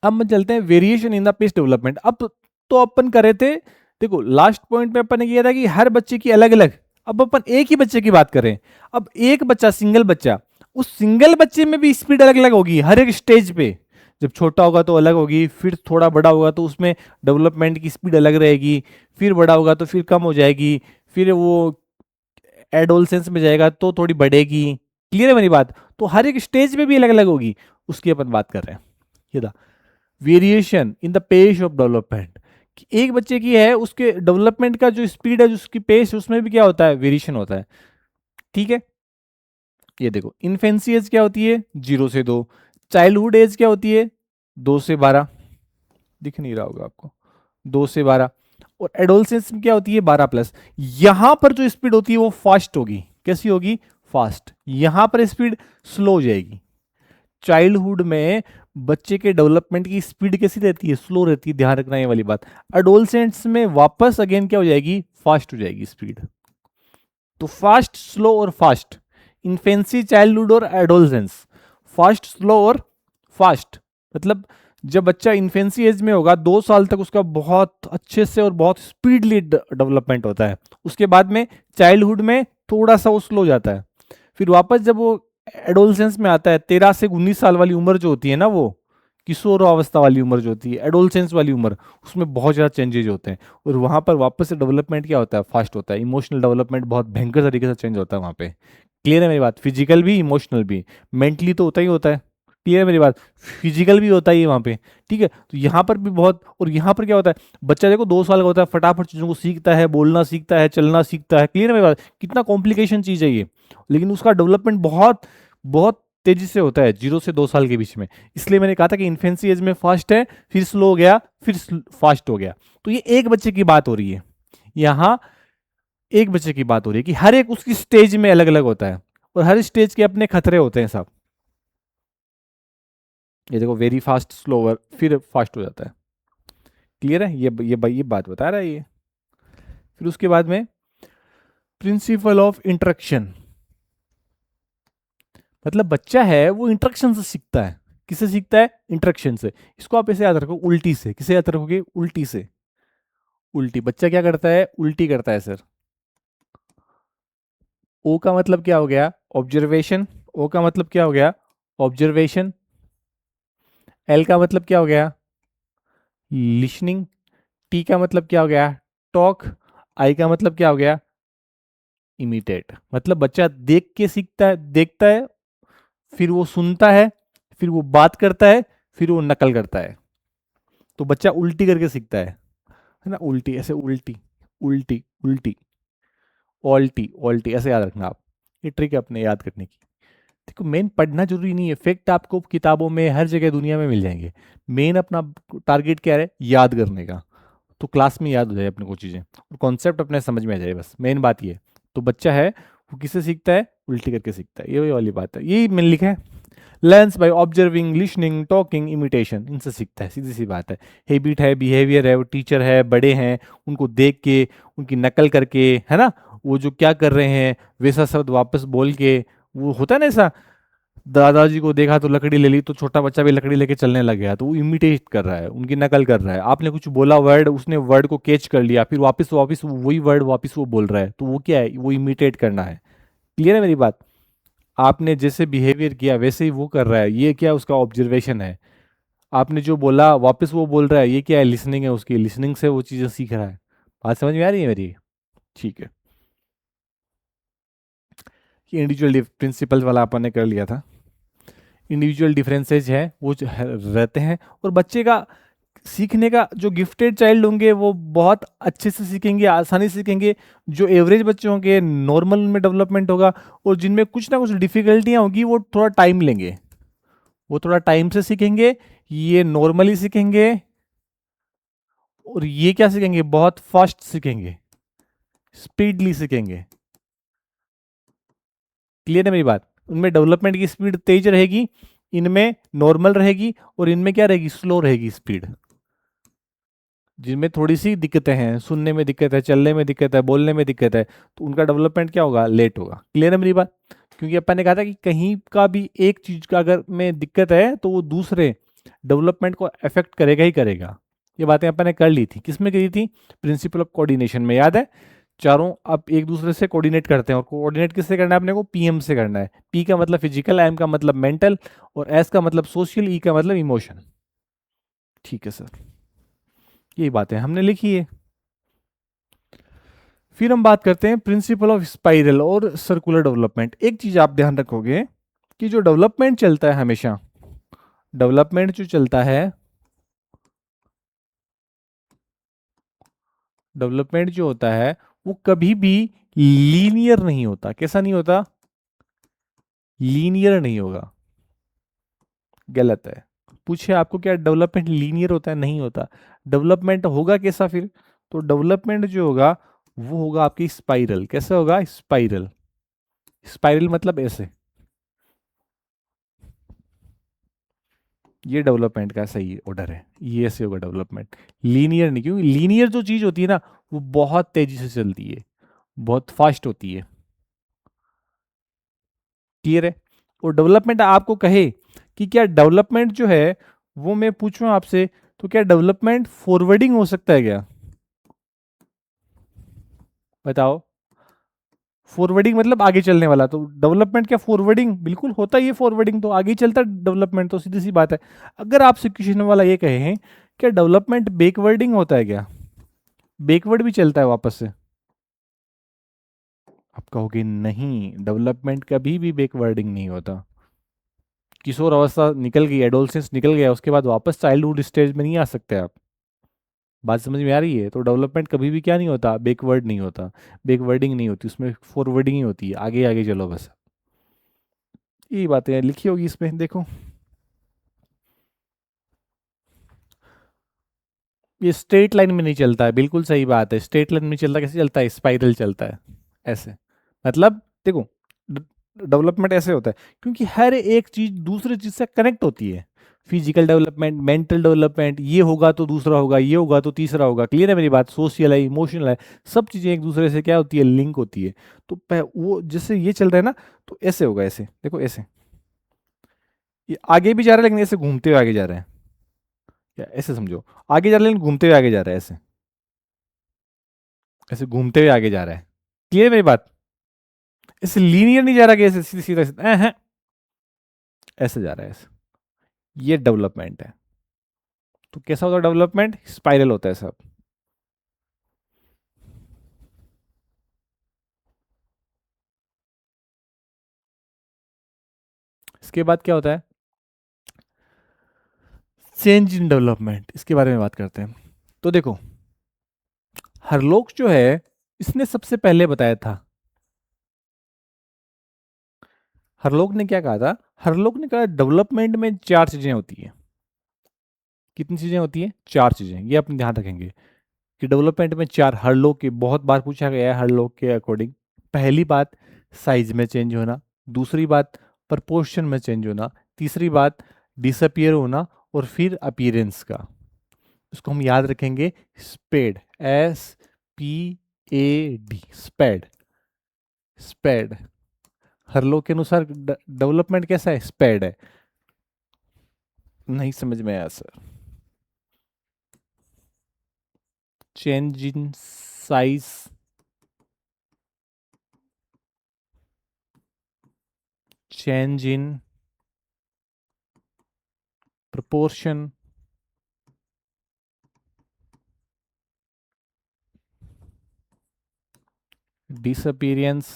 अब हम चलते हैं variation in the pace development. अब तो अपन कर रहे थे, देखो लास्ट पॉइंट में अपन ने किया था कि हर बच्चे की अलग अलग, अब अपन एक ही बच्चे की बात कर रहे हैं। अब एक बच्चा, सिंगल बच्चा, उस सिंगल बच्चे में भी स्पीड अलग अलग होगी हर एक स्टेज पे। जब छोटा होगा तो अलग होगी, फिर थोड़ा बड़ा होगा तो उसमें डेवलपमेंट की स्पीड अलग रहेगी, फिर बड़ा होगा तो फिर कम हो जाएगी, फिर वो एडोलसेंस में जाएगा तो थोड़ी बढ़ेगी। क्लियर है मेरी बात? तो हर एक स्टेज पे भी अलग अलग होगी, उसकी अपन बात कर रहे हैं। ये था variation in the pace of development. एक बच्चे की है, उसके डेवलपमेंट का जो स्पीड है, जो उसकी पेस, उसमें भी क्या होता है, वेरिएशन होता है। ठीक है, ये देखो इन्फेंसी एज क्या होती है, 0 से 2। चाइल्डहुड एज क्या होती है, 2 से 12। दिख नहीं रहा होगा आपको, 2 से 12। और एडोलसेंस में क्या होती है, 12+। यहां पर जो स्पीड होती है वो फास्ट होगी। कैसी होगी, फास्ट। यहां पर स्पीड स्लो हो जाएगी। चाइल्डहुड में बच्चे के डेवलपमेंट की स्पीड कैसी रहती है, स्लो रहती है, ध्यान रखना ये वाली बात। एडोलसेंट्स में वापस अगेन क्या हो जाएगी, फास्ट हो जाएगी स्पीड। तो फास्ट, स्लो और फास्ट, इन्फेंसी, चाइल्डहुड और एडोलसेंस, फास्ट, स्लो और फास्ट। मतलब जब बच्चा इन्फेंसी एज में होगा 2 साल तक उसका बहुत अच्छे से और बहुत स्पीडली डेवलपमेंट होता है। उसके बाद में चाइल्डहुड में थोड़ा सा वो स्लो हो जाता है। फिर वापस जब वो एडोलसेंस में आता है, 13 से 19 साल वाली उम्र जो होती है ना, वो किशोर अवस्था वाली उम्र जो होती है, एडोलसेंस वाली उम्र, उसमें बहुत ज़्यादा चेंजेज होते हैं। और वहाँ पर वापस से डेवलपमेंट क्या होता है, फास्ट होता है। इमोशनल डेवलपमेंट बहुत भयंकर तरीके से चेंज होता है वहाँ पे। क्लियर है मेरी बात? फिजिकल भी, इमोशनल भी, मेंटली तो होता ही होता है। क्लियर है मेरी बात? फिजिकल भी होता ही है वहाँ पे। ठीक है, तो यहाँ पर भी बहुत। और यहाँ पर क्या होता है, बच्चा देखो 2 साल का होता है, फटाफट चीज़ों को सीखता है, बोलना सीखता है, चलना सीखता है। क्लियर है मेरी बात? कितना कॉम्प्लिकेशन चीज़ है ये, लेकिन उसका डेवलपमेंट बहुत बहुत तेजी से होता है 0 से 2 साल के बीच में। इसलिए मैंने कहा था कि इन्फेंसी एज में फास्ट है, फिर स्लो हो गया, फिर फास्ट हो गया। तो ये एक बच्चे की बात हो रही है यहाँ, एक बच्चे की बात हो रही है कि हर एक उसकी स्टेज में अलग अलग होता है, और हर स्टेज के अपने खतरे होते हैं सब। ये देखो वेरी फास्ट, स्लोवर, फिर फास्ट हो जाता है। क्लियर है? ये बात बता रहा है ये। फिर उसके बाद में प्रिंसिपल ऑफ इंटरेक्शन, मतलब बच्चा है वो इंटरेक्शन से सीखता है। किससे सीखता है, इंटरेक्शन से। इसको आप ऐसे याद रखो, उल्टी से। किसे याद रखोगे, उल्टी से। उल्टी, बच्चा क्या करता है, उल्टी करता है सर। ओ का मतलब क्या हो गया, ऑब्जर्वेशन। ओ का मतलब क्या हो गया, ऑब्जर्वेशन। एल का मतलब क्या हो गया, लिसनिंग। टी का मतलब क्या हो गया, टॉक। आई का मतलब क्या हो गया, इमिटेट। मतलब बच्चा देख के सीखता है, देखता है, फिर वो सुनता है, फिर वो बात करता है, फिर वो नकल करता है। तो बच्चा उल्टी करके सीखता है ना, उल्टी, ऐसे उल्टी, उल्टी, उल्टी, ऑल्टी, ऑल्टी, ऐसे याद रखना आप। ये ट्रिक है अपने याद करने की। देखो मेन पढ़ना जरूरी नहीं है, फैक्ट आपको किताबों में हर जगह दुनिया में मिल जाएंगे। मेन अपना टारगेट क्या है, याद करने का। तो क्लास में याद हो जाए अपने को चीज़ें, और कॉन्सेप्ट अपने समझ में आ जाए, बस मेन बात ये। तो बच्चा है वो किससे सीखता है, उल्टी करके सीखता है। ये वाली बात है, यही मैंने लिखा है। Learns by observing, listening, talking, imitation, इनसे सीखता है, सीधी सी बात है। हैबिट है, बिहेवियर है, वो टीचर है, बड़े हैं, उनको देख के, उनकी नकल करके, है ना, वो जो क्या कर रहे हैं वैसा शब्द वापस बोल के। वो होता है ना ऐसा, दादाजी को देखा तो लकड़ी ले ली, तो छोटा बच्चा भी लकड़ी लेके चलने लग गया, तो वो इमिटेट कर रहा है, उनकी नकल कर रहा है। आपने कुछ बोला वर्ड, उसने वर्ड को कैच कर लिया, फिर वापस वापस वही वर्ड वापस वो बोल रहा है, तो वो क्या है, वो इमिटेट करना है। क्लियर है मेरी बात? आपने जैसे बिहेवियर किया वैसे ही वो कर रहा है, ये क्या, उसका ऑब्जर्वेशन है। आपने जो बोला वापस वो बोल रहा है, ये क्या है, लिसनिंग है उसकी, लिसनिंग से वो चीज़ें सीख रहा है। बात समझ में आ रही है मेरी? ठीक है, ये इंडिविजुअल प्रिंसिपल्स वाला अपन ने कर लिया था। इंडिविजुअल डिफरेंसेज है वो रहते हैं, और बच्चे का सीखने का, जो गिफ्टेड चाइल्ड होंगे वो बहुत अच्छे से सीखेंगे, आसानी से सीखेंगे। जो एवरेज बच्चे होंगे नॉर्मल में डेवलपमेंट होगा, और जिनमें कुछ ना कुछ डिफिकल्टियां होंगी वो थोड़ा टाइम लेंगे, वो थोड़ा टाइम से सीखेंगे। ये नॉर्मली सीखेंगे, और ये क्या सीखेंगे, बहुत फास्ट सीखेंगे, स्पीडली सीखेंगे। क्लियर है मेरी बात? उनमें डेवलपमेंट की स्पीड तेज रहेगी, इनमें नॉर्मल रहेगी, और इनमें क्या रहेगी, स्लो रहेगी स्पीड। जिनमें थोड़ी सी दिक्कतें हैं, सुनने में दिक्कत है, चलने में दिक्कत है, बोलने में दिक्कत है, तो उनका डेवलपमेंट क्या होगा, लेट होगा। क्लियर है मेरी बात? क्योंकि अपन ने कहा था कि कहीं का भी एक चीज का अगर में दिक्कत है तो वो दूसरे डेवलपमेंट को अफेक्ट करेगा ही करेगा। ये बातें अपन ने कर ली थी, किसमें करी थी? प्रिंसिपल ऑफ कोऑर्डिनेशन में, याद है? चारों अब एक दूसरे से कोऑर्डिनेट करते हैं, और कोऑर्डिनेट किससे करना है अपने को? पीएम से करना है। पी का मतलब फिजिकल, एम का मतलब मेंटल, और एस का मतलब सोशल, ई का मतलब इमोशन। ठीक है सर, यही बातें हमने लिखी है। फिर हम बात करते हैं प्रिंसिपल ऑफ स्पाइरल और सर्कुलर डेवलपमेंट। एक चीज आप ध्यान रखोगे कि जो डेवलपमेंट चलता है हमेशा, डेवलपमेंट जो चलता है, डेवलपमेंट जो होता है वो कभी भी लीनियर नहीं होता। कैसा नहीं होता? लीनियर नहीं होगा। गलत है। पूछे आपको क्या डेवलपमेंट लीनियर होता है? नहीं होता। डेवलपमेंट होगा कैसा फिर? तो डेवलपमेंट जो होगा वो होगा आपकी स्पाइरल। कैसे होगा? स्पाइरल। स्पाइरल मतलब ऐसे। ये डेवलपमेंट का सही ऑर्डर है, ये ऐसे होगा डेवलपमेंट। लीनियर नहीं, क्योंकि लीनियर जो चीज होती है ना वो बहुत तेजी से चलती है, बहुत फास्ट होती है। क्लियर है? और डेवलपमेंट आपको कहे कि क्या डेवलपमेंट जो है वो, मैं पूछूं आपसे, तो क्या डेवलपमेंट फॉरवर्डिंग हो सकता है क्या? बताओ। फॉरवर्डिंग मतलब आगे चलने वाला, तो डेवलपमेंट क्या फॉरवर्डिंग? बिल्कुल होता ही है फॉरवर्डिंग, तो आगे ही चलता है डेवलपमेंट, तो सीधी सी बात है। अगर आपसे क्वेश्चन वाला ये कहे हैं क्या डेवलपमेंट बैकवर्डिंग होता है क्या? बैकवर्ड भी चलता है वापस से? आप कहोगे नहीं, डेवलपमेंट कभी भी बैकवर्डिंग नहीं होता। किशोर अवस्था निकल गई, एडोलसेंस निकल गया, उसके बाद वापस चाइल्डहुड स्टेज में नहीं आ सकते आप। बात समझ में आ रही है? तो डेवलपमेंट कभी भी क्या नहीं होता? बैकवर्ड नहीं होता, बैकवर्डिंग नहीं होती, उसमें फॉरवर्डिंग ही होती है, आगे आगे चलो बस। यही बातें लिखी होगी इसमें, देखो। ये स्ट्रेट लाइन में नहीं चलता है, बिल्कुल सही बात है। स्ट्रेट लाइन में चलता कैसे चलता है? स्पाइरल चलता है ऐसे। मतलब देखो, डेवलपमेंट ऐसे होता है क्योंकि हर एक चीज दूसरे चीज से कनेक्ट होती है। फिजिकल डेवलपमेंट, मेंटल डेवलपमेंट, ये होगा तो दूसरा होगा, ये होगा तो तीसरा होगा। क्लियर है मेरी बात? सोशल है, इमोशनल है, सब चीजें एक दूसरे से क्या होती है? लिंक होती है। तो वो जैसे ये चल रहा है ना, तो ऐसे होगा, ऐसे देखो, ऐसे। ये आगे भी जा रहा है लेकिन ऐसे घूमते हुए आगे जा रहा है, या ऐसे समझो, आगे जा रहा है लेकिन घूमते हुए आगे जा रहा है, ऐसे ऐसे घूमते हुए आगे जा रहा है। क्लियर है मेरी बात? ऐसे लीनियर नहीं जा रहा कि ऐसे सीधा सीधा सीधा, ऐसे जा रहा है ऐसे। ये डेवलपमेंट है। तो कैसा होता है डेवलपमेंट? स्पाइरल होता है सब। इसके बाद क्या होता है? चेंज इन डेवलपमेंट, इसके बारे में बात करते हैं। तो देखो, हरलोक जो है इसने सबसे पहले बताया था। हरलोक ने क्या कहा था? हरलोक ने कहा डेवलपमेंट में चार चीजें होती है। कितनी चीजें होती है? चार चीजें। ये अपने ध्यान रखेंगे कि डेवलपमेंट में चार, हर लोग की बहुत बार पूछा गया है हर लोग के अकॉर्डिंग। पहली बात, साइज में चेंज होना। दूसरी बात, प्रपोर्शन में चेंज होना। तीसरी बात, डिसअपियर होना। और फिर अपीयरेंस का। इसको हम याद रखेंगे, स्पेड, SPAD, स्पेड। स्पेड। हर लोग के अनुसार डेवलपमेंट कैसा है? स्पेड है। नहीं समझ में आया sir? Change in size, change in proportion, disappearance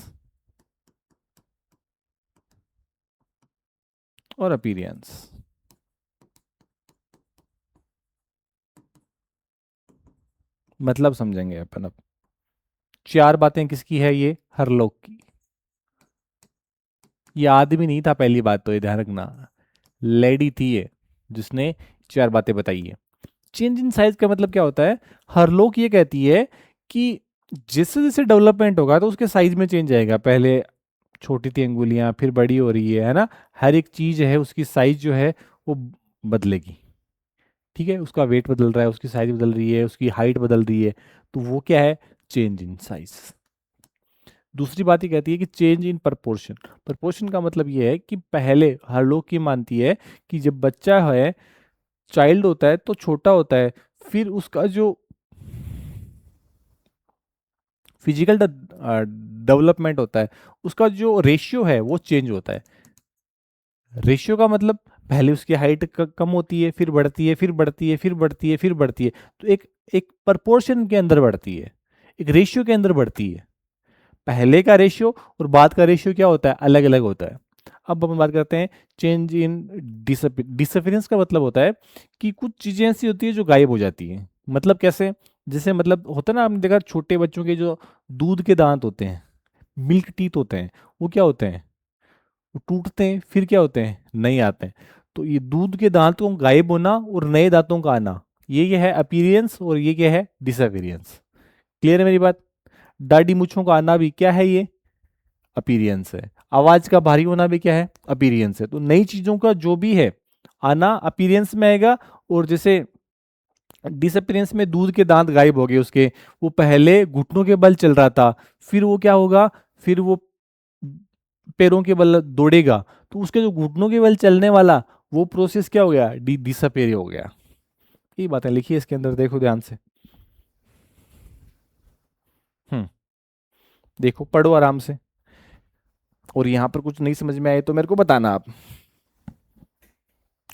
और अपीयरेंस। मतलब समझेंगे अपन अब। चार बातें किसकी है? ये हरलोक की। ये आदमी नहीं था, पहली बात तो ये ध्यान रखना, लेडी थी ये जिसने चार बातें बताई है। चेंज इन साइज का मतलब क्या होता है? हरलोक ये कहती है कि जैसे जैसे डेवलपमेंट होगा तो उसके साइज में चेंज आएगा। पहले छोटी थी अंगुलियां, फिर बड़ी हो रही है ना? हर एक चीज है उसकी साइज जो है वो बदलेगी। ठीक है, उसका वेट बदल रहा है, उसकी साइज बदल रही है, उसकी हाइट बदल रही है, तो वो क्या है? Change in size. दूसरी बात ये कहती है कि चेंज इन प्रपोर्शन। प्रपोर्शन का मतलब ये है कि पहले हर लोग की मानती है कि जब बच्चा है चाइल्ड होता है तो छोटा होता है, फिर उसका जो फिजिकल डेवलपमेंट होता है, उसका जो रेशियो है वो चेंज होता है। रेशियो का मतलब पहले उसकी हाइट कम होती है, फिर बढ़ती है, फिर बढ़ती है, फिर बढ़ती है, फिर बढ़ती है। तो एक एक प्रपोर्शन के अंदर बढ़ती है, एक रेशियो के अंदर बढ़ती है। पहले का रेशियो और बाद का रेशियो क्या होता है, अलग अलग होता है। अब हम बात करते हैं चेंज इन डिसअपियरेंस का मतलब होता है कि कुछ चीजें ऐसी होती है जो गायब हो जाती हैं। मतलब कैसे? जैसे मतलब होता है ना, आपने देखा छोटे बच्चों के जो दूध के दांत होते हैं, मिल्क टीथ होते हैं, वो क्या होते हैं, वो टूटते हैं, फिर क्या होते हैं, नए आते हैं। तो ये दूध के दांतों गायब होना और नए दांतों का आना, ये है अपीरियंस और ये क्या है, डिसअपियरेंस। क्लियर है मेरी बात? दाढ़ी मूंछों का आना भी क्या है, ये अपीरियंस है। आवाज का भारी होना भी क्या है, अपीरियंस है। तो नई चीजों का जो भी है आना अपीरियंस में आएगा। और जैसे डिसअपियरेंस में दूध के दांत गायब हो गए उसके, वो पहले घुटनों के बल चल रहा था, फिर वो क्या होगा, फिर वो पैरों के बल दौड़ेगा, तो उसके जो घुटनों के बल चलने वाला वो प्रोसेस क्या हो गया, डिसअपियर हो गया। ये बातें लिखी है इसके अंदर, देखो ध्यान से। हम्म देखो, पढ़ो आराम से। और यहाँ पर कुछ नहीं समझ में आए तो मेरे को बताना आप,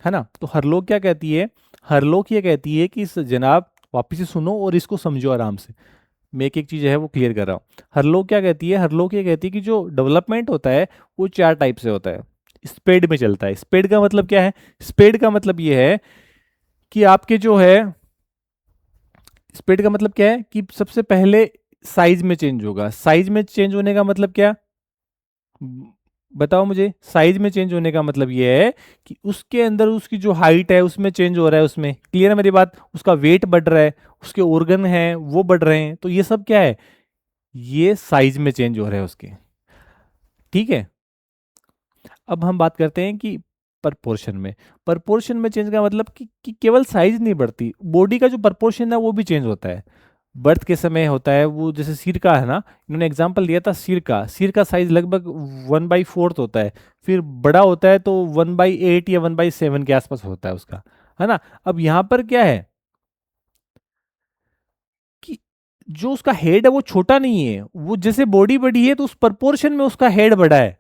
है ना। तो हरलोक क्या कहती है, हरलोक ये कहती है कि जनाब वापिस से सुनो और इसको समझो आराम से। मैं एक एक चीज है वो क्लियर कर रहा हूँ। हरलोक क्या कहती है, हरलोक ये कहती है कि जो डेवलपमेंट होता है वो चार टाइप से होता है, स्पेड में चलता है। स्पेड का मतलब क्या है, स्पेड का मतलब ये है कि आपके जो है, स्पेड का मतलब क्या है कि सबसे पहले साइज में चेंज होगा। साइज में चेंज होने का मतलब क्या, बताओ मुझे। साइज में चेंज होने का मतलब ये है कि उसके अंदर उसकी जो हाइट है उसमें चेंज हो रहा है, उसमें, क्लियर है मेरी बात, उसका वेट बढ़ रहा है, उसके ऑर्गन हैं वो बढ़ रहे हैं, तो ये सब क्या है, ये साइज में चेंज हो रहे हैं उसके। ठीक है। अब हम बात करते हैं कि प्रपोर्शन में, प्रपोर्शन में चेंज का मतलब कि केवल साइज नहीं बढ़ती, बॉडी का जो प्रपोर्शन है वो भी चेंज होता है। बर्थ के समय होता है वो, जैसे सिर का है ना, इन्होंने एग्जांपल दिया था सिर का, सिर का साइज लगभग 1/4 होता है, फिर बड़ा होता है तो 1/8 या 1/7 के आसपास होता है उसका, है ना। अब यहाँ पर क्या है कि जो उसका हेड है वो छोटा नहीं है, वो जैसे बॉडी बड़ी है तो उस प्रपोर्शन में उसका हेड बड़ा है।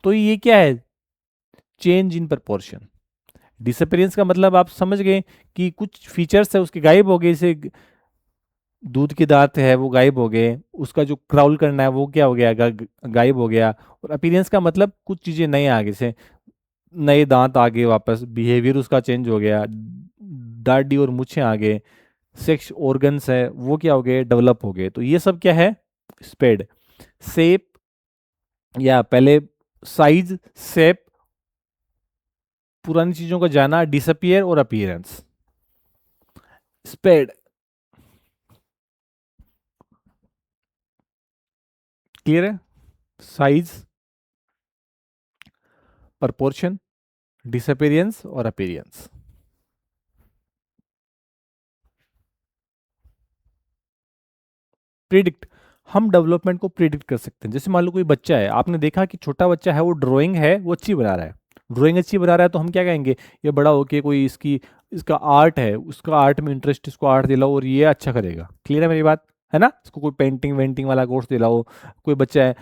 तो ये क्या है, चेंज इन प्रपोर्शन। डिसअपियरेंस का मतलब आप समझ गए कि कुछ फीचर्स है उसके गायब हो गए, जैसे दूध के दांत है वो गायब हो गए, उसका जो क्राउल करना है वो क्या हो गया, गायब हो गया। और अपीयरेंस का मतलब कुछ चीजें नए आ गए, जैसे नए दांत आ गए, वापस बिहेवियर उसका चेंज हो गया, दाढ़ी और मूछें आ गए, सेक्स ऑर्गन्स है वो क्या हो गए, डेवलप हो गए। तो ये सब क्या है, स्पेड। शेप, या पहले साइज, शेप, पुरानी चीजों का जाना, डिसअपियर और अपीयरेंस, स्पेड। क्लियर है? साइज, प्रपोर्शन, डिसअपियरेंस और अपीयरेंस। प्रिडिक्ट, हम डेवलपमेंट को प्रिडिक्ट कर सकते हैं। जैसे मान लो कोई बच्चा है, आपने देखा कि छोटा बच्चा है वो ड्राइंग है वो अच्छी बना रहा है, ड्राइंग अच्छी बना रहा है, तो हम क्या कहेंगे, ये बड़ा होके कोई इसकी, इसका आर्ट है, उसका आर्ट में इंटरेस्ट, इसको आर्ट दिलाओ और ये अच्छा करेगा। क्लियर है मेरी बात, है ना। इसको कोई पेंटिंग वेंटिंग वाला कोर्स दिलाओ। कोई बच्चा है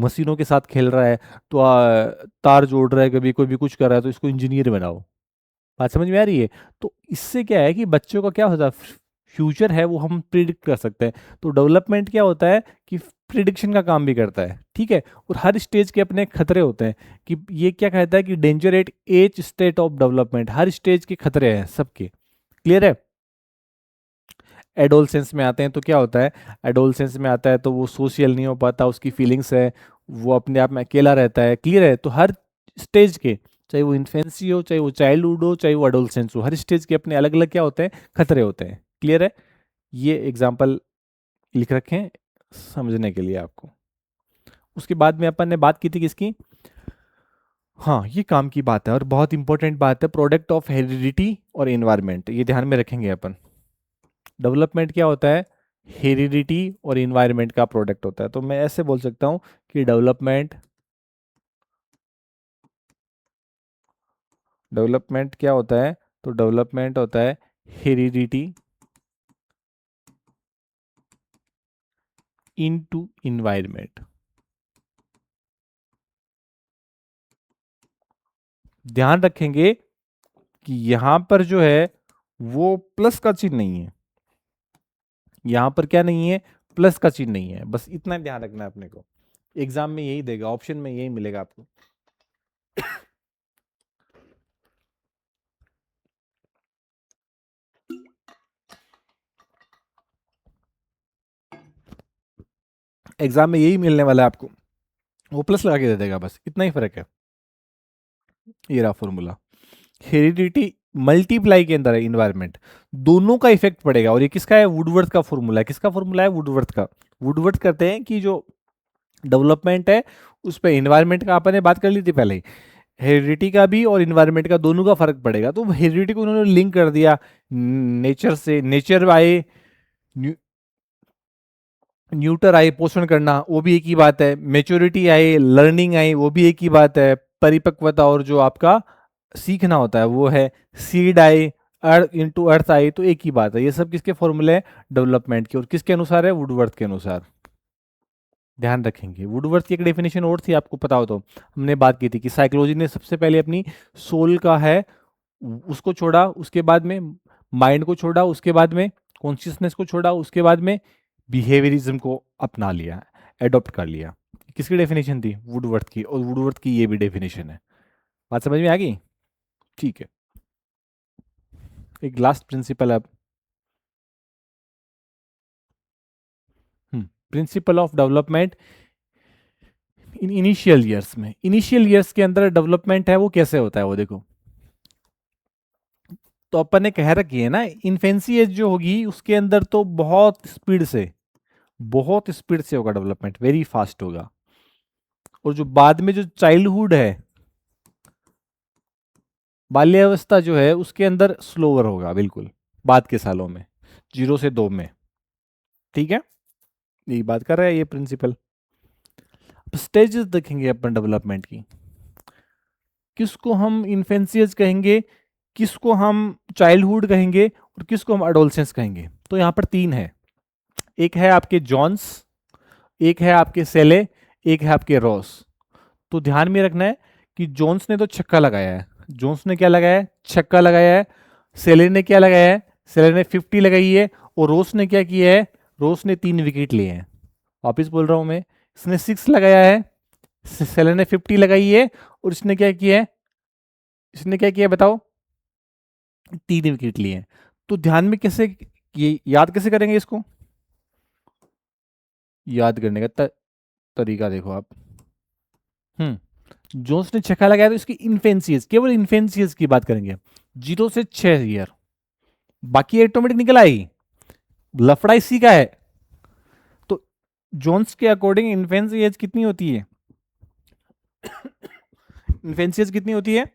मशीनों के साथ खेल रहा है, तो तार जोड़ रहा है, कभी कोई भी कुछ कर रहा है, तो इसको इंजीनियर बनाओ। बात समझ में आ रही है? तो इससे क्या है कि बच्चों का क्या होता है, फ्यूचर है वो हम प्रिडिक्ट कर सकते हैं। तो डेवलपमेंट क्या होता है कि प्रिडिक्शन का काम भी करता है, ठीक है। और हर स्टेज के अपने खतरे होते हैं, कि ये क्या कहता है कि danger at each state of development, हर स्टेज के खतरे हैं सबके। क्लियर है? एडोलसेंस में आते हैं तो क्या होता है, एडोलसेंस में आता है तो वो सोशल नहीं हो पाता, उसकी फीलिंग्स है, वो अपने आप में अकेला रहता है। क्लियर है? तो हर स्टेज के, चाहे वो इन्फेंसी हो, चाहे वो चाइल्डहुड हो, चाहे वो एडोलसेंस हो, हर स्टेज के अपने अलग अलग क्या होते हैं, खतरे होते हैं। क्लियर है? ये एग्जाम्पल लिख रखे हैं समझने के लिए आपको। उसके बाद में अपन ने बात की थी किसकी, हाँ ये काम की बात है और बहुत इंपॉर्टेंट बात है, प्रोडक्ट ऑफ हेरिडिटी और एनवायरनमेंट, ये ध्यान में रखेंगे अपन। डेवलपमेंट क्या होता है, हेरिडिटी और इन्वायरमेंट का प्रोडक्ट होता है। तो मैं ऐसे बोल सकता हूँ कि डेवलपमेंट, डेवलपमेंट क्या होता है, तो डेवलपमेंट होता है हेरिडिटी इनटू इन्वायरमेंट। ध्यान रखेंगे कि यहां पर जो है वो प्लस का चिन्ह नहीं है, यहां पर क्या नहीं है, प्लस का चिन्ह नहीं है, बस इतना ध्यान रखना है अपने को। एग्जाम में यही देगा, ऑप्शन में यही मिलेगा आपको। एग्जाम में यही मिलने वाला है आपको, वो प्लस लगा के दे देगा, बस इतना ही फर्क है। ये रहा फॉर्मूला, हेरिडिटी मल्टीप्लाई के अंदर है इन्वायरमेंट, दोनों का इफेक्ट पड़ेगा। और ये किसका है, वुडवर्थ का फॉर्मूला है। किसका फॉर्मूला है, वुडवर्थ का। वुडवर्थ करते हैं कि जो डेवलपमेंट है उस पर इन्वायरमेंट का अपन ने बात कर ली थी पहले ही, हेरिडिटी का भी और इन्वायरमेंट का दोनों का फर्क पड़ेगा। तो हेरिडिटी को उन्होंने लिंक कर दिया नेचर से, नेचर आए न्यूटर आए पोषण करना, वो भी एक ही बात है। मेच्योरिटी आए, लर्निंग आई, वो भी एक ही बात है। परिपक्वता और जो आपका सीखना होता है वो है। सीड आए, अर्थ इनटू अर्थ आई, तो एक ही बात है। ये सब किसके फॉर्मूले हैं, डेवलपमेंट के। और किसके अनुसार है, वुडवर्थ के अनुसार। ध्यान रखेंगे, वुडवर्थ की एक डेफिनेशन और थी, आपको पता हो तो, हमने बात की थी कि साइकोलॉजी ने सबसे पहले अपनी सोल का है उसको छोड़ा, उसके बाद में माइंड को छोड़ा, उसके बाद में कॉन्शियसनेस को छोड़ा, उसके बाद में बिहेवियरिज्म को अपना लिया, एडॉप्ट कर लिया। किसकी डेफिनेशन थी, वुडवर्थ की। और वुडवर्थ की ये भी डेफिनेशन है। बात समझ में आ गई, ठीक है। एक लास्ट प्रिंसिपल अब, principle of development in initial years में। इनिशियल ईयर्स के अंदर डेवलपमेंट है वो कैसे होता है, वो देखो। तो अपन ने कह रखी है ना, इन्फेंसी एज जो होगी उसके अंदर तो बहुत स्पीड से होगा डेवलपमेंट, वेरी फास्ट होगा। और जो बाद में जो चाइल्डहुड है, बाल्यावस्था जो है, उसके अंदर स्लोअर होगा बिल्कुल, बाद के सालों में, 0 से 2 में। ठीक है, यही बात कर रहे हैं ये प्रिंसिपल। स्टेजेस देखेंगे अपन डेवलपमेंट की, किसको हम इन्फेंसियस कहेंगे, किसको हम चाइल्डहुड कहेंगे, और किसको हम अडोलसेंस कहेंगे। तो यहां पर 3 है, एक है आपके जॉन्स, एक है आपके सेले, एक है आपके रॉस। तो ध्यान में रखना है कि जोन्स ने तो छक्का लगाया है, जोन्स ने क्या लगाया है, छक्का लगाया है। सेले ने क्या लगाया है, सेले ने 50 लगाई है। और रोस ने क्या किया है, रोस ने 3 विकेट लिए हैं। वापिस बोल रहा हूं मैं, इसने 6 लगाया है, सेले ने 50 लगाई है, और इसने क्या किया है, इसने क्या किया बताओ, 3 विकेट लिए हैं। तो ध्यान में कैसे, ये याद कैसे करेंगे इसको, याद करने का तरीका देखो आप। जोन्स ने छक्का लगाया तो इसकी इन्फेंसियस, केवल इन्फेंसियस की बात करेंगे, 0 से 6 ईयर। बाकी ऑटोमेटिक निकल आई, लफड़ा इसी का है। तो जोन्स के अकॉर्डिंग इन्फेंसियस कितनी होती है, इन्फेंसियस कितनी होती है,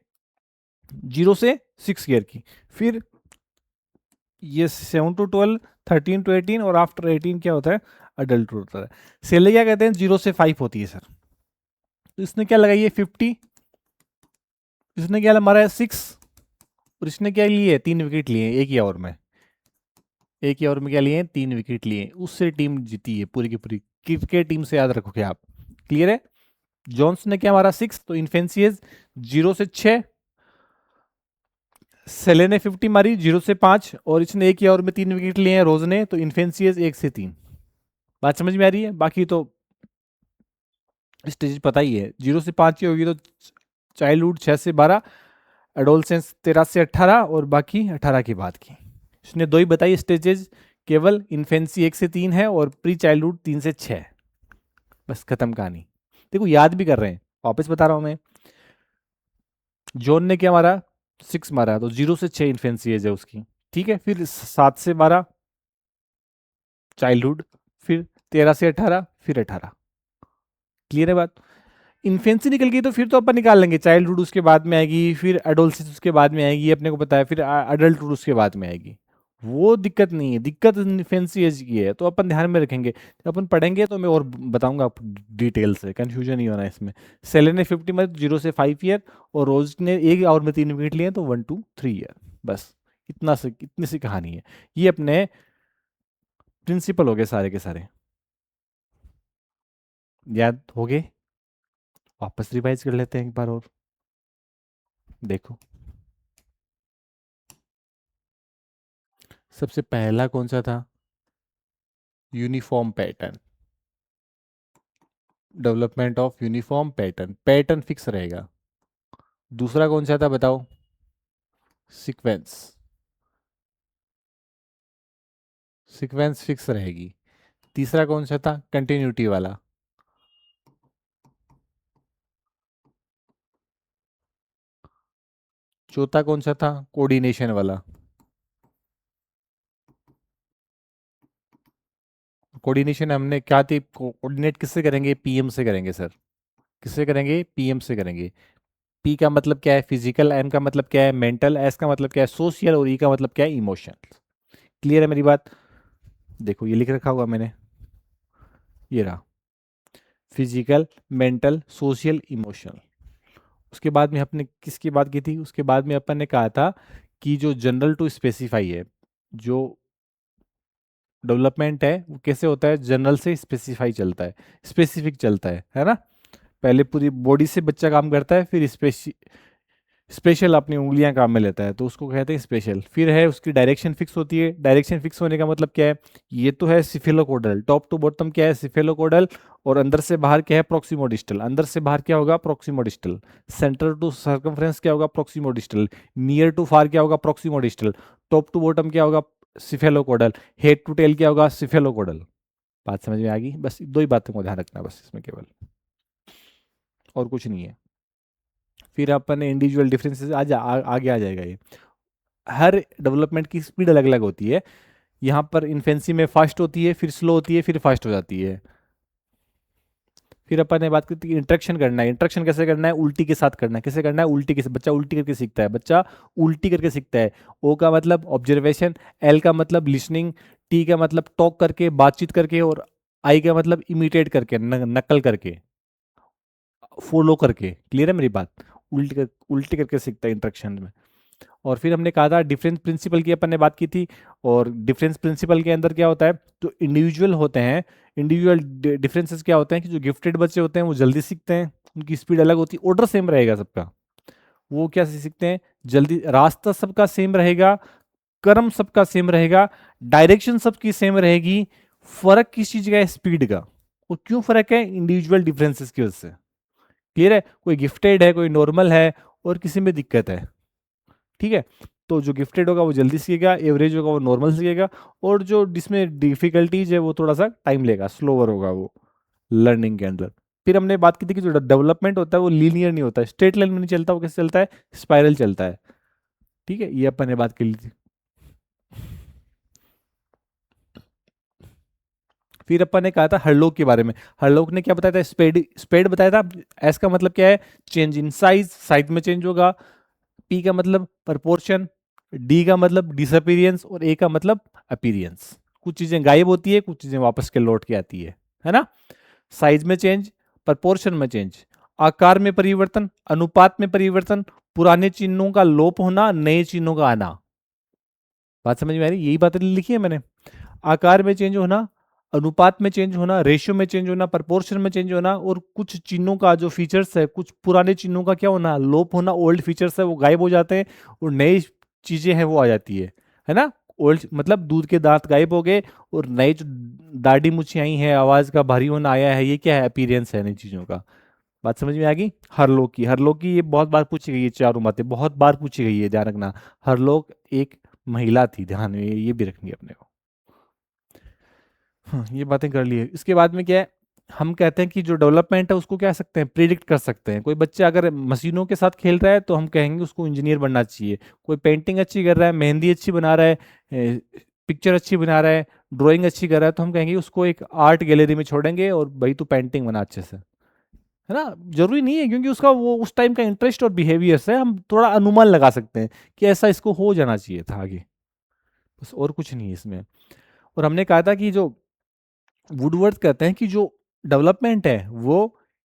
0 से 6 ईयर की। फिर ये 7 to 12, 13 to 18, और आफ्टर 18 क्या होता है, अडल्ट होता है। सेले क्या कहते हैं, 0 से 5 होती है सर। तो इसने क्या लगाई है, 50, इसने क्या मारा है, 6, और इसने क्या लिए, 3 विकेट लिए एक ही ओवर में। एक ही ओवर में क्या लिए, 3 विकेट लिए, उससे टीम जीती है पूरी की पूरी। क्रिकेट टीम से याद रखोगे आप, क्लियर है। जॉन्स ने क्या मारा, 6, तो इन्फेंसियस 0 से 6। सेले ने 50 मारी, 0 से 5, और इसने एक ही ओवर में 3 विकेट लिए हैं रोज ने, तो इन्फेंसियस 1 से 3। बात समझ में आ रही है। बाकी तो स्टेज पता ही है, 0 से 5 की होगी तो चाइल्डहुड 6 से 12, एडोलसेंस 13 से 18, और बाकी 18 की बात की। इसने 2 ही बताई स्टेजेस, केवल इन्फेंसी 1 से 3 है, और प्री चाइल्डहुड 3 से 6। बस खत्म कहानी। देखो याद भी कर रहे हैं, वापस बता रहा हूं मैं। जॉन ने क्या मारा, 6 मारा, तो 0 से 6 इन्फेंसी एज है उसकी। ठीक है, फिर 7 से 12 चाइल्डहुड, फिर 13 से 18, फिर 18। क्लियर है बात। इन्फेंसी निकल गई तो फिर तो अपन निकाल लेंगे, चाइल्डहुड उसके बाद में आएगी, फिर एडोलसेंस उसके बाद में आएगी, अपने को पता है, फिर अडल्टहुड उसके बाद में आएगी। वो दिक्कत नहीं है, दिक्कत इन्फेंसी एज की है, तो अपन ध्यान में रखेंगे। जब अपन पढ़ेंगे तो मैं और बताऊंगा आपको डिटेल से, कंफ्यूजन नहीं होना इसमें। सेले ने 50 में 0 से 5 ईयर, और रोज ने एक ओवर में 3 विकेट लिए, तो 1 to 3 ईयर। बस इतनी सी कहानी है। ये अपने प्रिंसिपल हो गए सारे के सारे। याद हो गए? वापस रिवाइज कर लेते हैं एक बार और। देखो, सबसे पहला कौन सा था? Uniform pattern, development of uniform pattern, pattern fix रहेगा। दूसरा कौन सा था बताओ? सीक्वेंस, सीक्वेंस फिक्स रहेगी। तीसरा कौन सा था? कंटिन्यूटी वाला। चौथा कौन सा था? कोऑर्डिनेशन वाला। कोऑर्डिनेशन हमने क्या थी, कोऑर्डिनेट किससे करेंगे? पीएम से करेंगे सर। किससे करेंगे? पीएम से करेंगे। पी का मतलब क्या है? फिजिकल। एम का मतलब क्या है? मेंटल। एस का मतलब क्या है? सोशल। और ई का मतलब क्या है? इमोशन। क्लियर है मेरी बात? देखो ये लिख रखा होगा मैंने, ये रहा, फिजिकल, मेंटल, सोशल, इमोशनल। उसके बाद में अपने किसकी बात की थी? उसके बाद में अपन ने कहा था कि जो जनरल टू स्पेसिफाई है, जो डेवलपमेंट है वो कैसे होता है? जनरल से स्पेसिफाई चलता है, स्पेसिफिक चलता है ना। पहले पूरी बॉडी से बच्चा काम करता है, फिर स्पेशल अपनी उंगलियां काम में लेता है, तो उसको कहते हैं स्पेशल। फिर है उसकी डायरेक्शन फिक्स होती है। डायरेक्शन फिक्स होने का मतलब क्या है? ये तो है सिफेलोकोडल, टॉप टू बॉटम क्या है? सिफेलोकोडल। और अंदर से बाहर क्या है? प्रोक्सिमोडिस्टल। अंदर से बाहर क्या होगा? प्रोक्सिमोडिस्टल। सेंटर टू सर्कमफ्रेंस क्या होगा? प्रोक्सिमोडिस्टल। नियर टू फार क्या होगा? प्रोक्सिमोडिस्टल। टॉप टू बॉटम क्या होगा? सिफेलोकोडल। हेड टू टेल क्या होगा? सिफेलोकोडल। बात समझ में आ गई? बस दो ही बातों को ध्यान रखना बस इसमें केवल, और कुछ नहीं है। फिर अपन इंडिविजुअल डिफरेंसेस आगे आ जाएगा ये। हर डेवलपमेंट की स्पीड अलग अलग होती है। यहाँ पर इन्फेंसी में फास्ट होती है, फिर स्लो होती है, फिर फास्ट हो जाती है। फिर अपन ने बात की थी इंट्रैक्शन करना है। इंट्रैक्शन कैसे करना है? उल्टी के साथ करना है। कैसे करना है? उल्टी के साथ। बच्चा उल्टी करके सीखता है, बच्चा उल्टी करके सीखता है। ओ का मतलब ऑब्जर्वेशन, एल का मतलब लिसनिंग, टी का मतलब टॉक करके, बातचीत करके, और आई का मतलब इमिटेट करके, नकल करके, फॉलो करके। क्लियर है मेरी बात? उल्टी करके सीखता है इंट्रैक्शन में। और फिर हमने कहा था डिफरेंस प्रिंसिपल की अपन ने बात की थी। और डिफरेंस प्रिंसिपल के अंदर क्या होता है? तो इंडिविजुअल होते हैं, इंडिविजुअल डिफरेंसेस क्या होते हैं कि जो गिफ्टेड बच्चे होते हैं वो जल्दी सीखते हैं, उनकी स्पीड अलग होती है। ऑर्डर सेम रहेगा सबका, वो क्या सीखते हैं? जल्दी। रास्ता सबका सेम रहेगा, क्रम सबका सेम रहेगा, डायरेक्शन सबकी सेम रहेगी। फर्क किस चीज का है? स्पीड का। और क्यों फर्क है? इंडिविजुअल डिफरेंसेस की वजह से। क्लियर है? कोई गिफ्टेड है, कोई नॉर्मल है, और किसी में दिक्कत है। ठीक है? तो जो गिफ्टेड होगा वो जल्दी सीखेगा, एवरेज होगा वो नॉर्मल सीखेगा, और जो जिसमें डिफिकल्टीज है वो थोड़ा सा टाइम लेगा, स्लोअर होगा वो लर्निंग के अंदर। फिर हमने बात की थी कि जो डेवलपमेंट होता है वो लीनियर नहीं होता है, स्ट्रेट लाइन में नहीं चलता, वो कैसे चलता है? स्पाइरल चलता है। ठीक है, ये अपन ने बात कर ली थी। फिर अपन ने कहा था हरलोक के बारे में। हरलोक ने क्या बताया था? स्पेड, स्पेड बताया था। एस का मतलब क्या है? चेंज इन साइज, साइज में चेंज होगा। पी का मतलब प्रपोर्शन, डी का मतलब डिसअपीरियंस, और ए का मतलब अपीरियंस। कुछ चीजें गायब होती है, कुछ चीजें वापस के लौट के आती है ना। साइज में चेंज, प्रपोर्शन में चेंज, आकार में परिवर्तन, अनुपात में परिवर्तन, पुराने चिन्हों का लोप होना, नए चिन्हों का आना। बात समझ में आ रही? यही बातें लिखी है मैंने। आकार में चेंज होना, अनुपात में चेंज होना, रेशियो में चेंज होना, प्रपोर्शन में चेंज होना, और कुछ चिन्हों का जो फीचर्स है, कुछ पुराने चिन्हों का क्या होना? लोप होना। ओल्ड फीचर्स है वो गायब हो जाते हैं, और नई चीजें हैं वो आ जाती है ना। ओल्ड मतलब दूध के दांत गायब हो गए, और नई जो दाढ़ी मुछी आई है, आवाज का भारी होना आया है, ये क्या है? अपीयरेंस है नई चीजों का। बात समझ में आ गई? हरलोक की, हरलोक की ये बहुत बार पूछी गई है, चारों बातें बहुत बार पूछी गई है, ध्यान रखना। हरलोक एक महिला थी, ध्यान में ये भी रखनी है अपने को। हाँ, ये बातें कर ली है। इसके बाद में क्या है? हम कहते हैं कि जो डेवलपमेंट है उसको क्या सकते हैं? प्रिडिक्ट कर सकते हैं। कोई बच्चा अगर मशीनों के साथ खेल रहा है तो हम कहेंगे उसको इंजीनियर बनना चाहिए। कोई पेंटिंग अच्छी कर रहा है, मेहंदी अच्छी बना रहा है, पिक्चर अच्छी बना रहा है, ड्राइंग अच्छी कर रहा है, तो हम कहेंगे उसको एक आर्ट गैलरी में छोड़ेंगे और भाई तू पेंटिंग बना अच्छे से। है ना? जरूरी नहीं है, क्योंकि उसका वो उस टाइम का इंटरेस्ट और बिहेवियर से हम थोड़ा अनुमान लगा सकते हैं कि ऐसा इसको हो जाना चाहिए था आगे। बस, और कुछ नहीं है इसमें। और हमने कहा था कि जो वुडवर्थ कहते हैं कि जो डेवलपमेंट है वो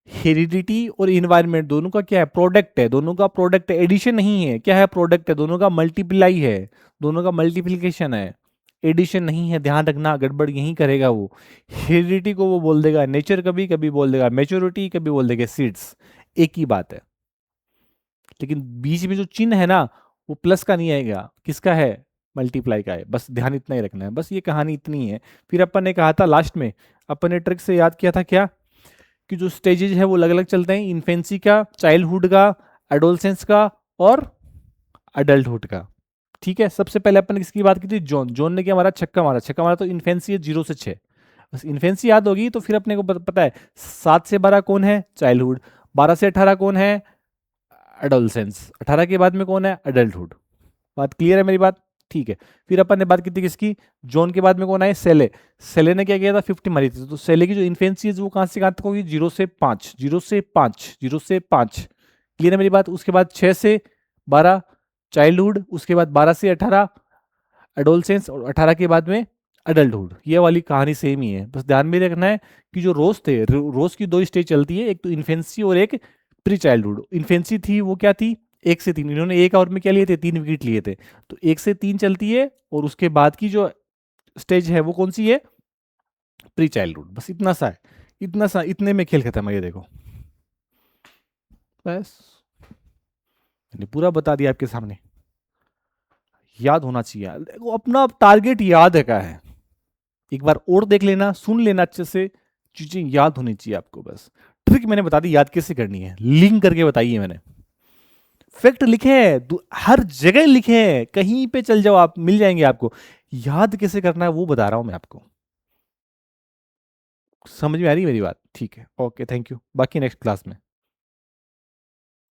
हेरिडिटी और इन्वायरमेंट दोनों का क्या है, प्रोडक्ट है, दोनों का प्रोडक्ट है, एडिशन नहीं है, क्या है, प्रोडक्ट है, दोनों का मल्टीप्लाई है, दोनों का मल्टीप्लिकेशन है, एडिशन नहीं है, ध्यान रखना, गड़बड़ यही करेगा वो। हेरिडिटी को वो बोल देगा नेचर, कभी कभी बोल देगा मेच्योरिटी, कभी बोल देगा सीड्स, एक ही बात है। लेकिन बीच में जो चिन्ह है ना, वो प्लस का नहीं आएगा, किसका है, मल्टीप्लाई का है, बस ध्यान इतना ही रखना है, बस ये कहानी इतनी है। फिर अपन ने कहा था लास्ट में, अपन ने ट्रिक से याद किया था क्या, कि जो स्टेजेज है वो अलग अलग चलते हैं, इन्फेंसी का, चाइल्डहुड का, एडोलसेंस का और अडल्टहुड का। ठीक है, सबसे पहले अपन ने किसकी बात की थी, जॉन। जॉन ने क्या मारा, छक्का मारा, छक्का मारा, तो इन्फेंसी है 0 से 6, बस इन्फेंसी याद होगी तो फिर अपने को पता है 7 से 12 कौन है, चाइल्डहुड, 12 से 18 कौन है, एडोलसेंस, 18 के बाद में कौन है, अडल्टहुड। बात क्लियर है मेरी बात, ठीक है। फिर अपन ने बात की थी किसकी, जॉन के बाद में कौन आए, सेले। सेले ने क्या किया था, 50 मारी थी, तो सेले की जो इन्फेंसी है वो कहां से कहां तक होगी, 0 से 5, 0 से 5, 0 से 5, क्लियर है मेरी बात। उसके बाद 6 से 12 चाइल्डहुड, उसके बाद 12 से 18 एडोलसेंस, और 18 के बाद में अडल्टहुड। ये वाली कहानी सेम ही है, बस ध्यान में रखना है कि जो रोज थे, रोज की 2 स्टेज चलती है, एक तो इन्फेंसी और एक प्री चाइल्डहुड। इन्फेंसी थी वो क्या थी, 1 से 3, इन्होंने एक आवर में क्या लिए थे, 3 विकेट लिए थे, तो 1 से 3 चलती है, और उसके बाद की जो स्टेज है वो कौन सी है, प्री चाइल्डहुड। बस इतना सा है, इतना सा, इतने में खेल खत्म है, ये देखो, बस मैंने पूरा बता दिया आपके सामने। याद होना चाहिए, देखो अपना टारगेट याद है क्या है, एक बार और देख लेना, सुन लेना अच्छे से, चीजें याद होनी चाहिए आपको, बस ट्रिक मैंने बता दी याद कैसे करनी है, लिंक करके बताई है मैंने, फैक्ट लिखे हैं, हर जगह लिखे हैं, कहीं पे चल जाओ आप मिल जाएंगे आपको, याद कैसे करना है वो बता रहा हूं मैं आपको। समझ में आ रही है मेरी बात, ठीक है, ओके, थैंक यू, बाकी नेक्स्ट क्लास में।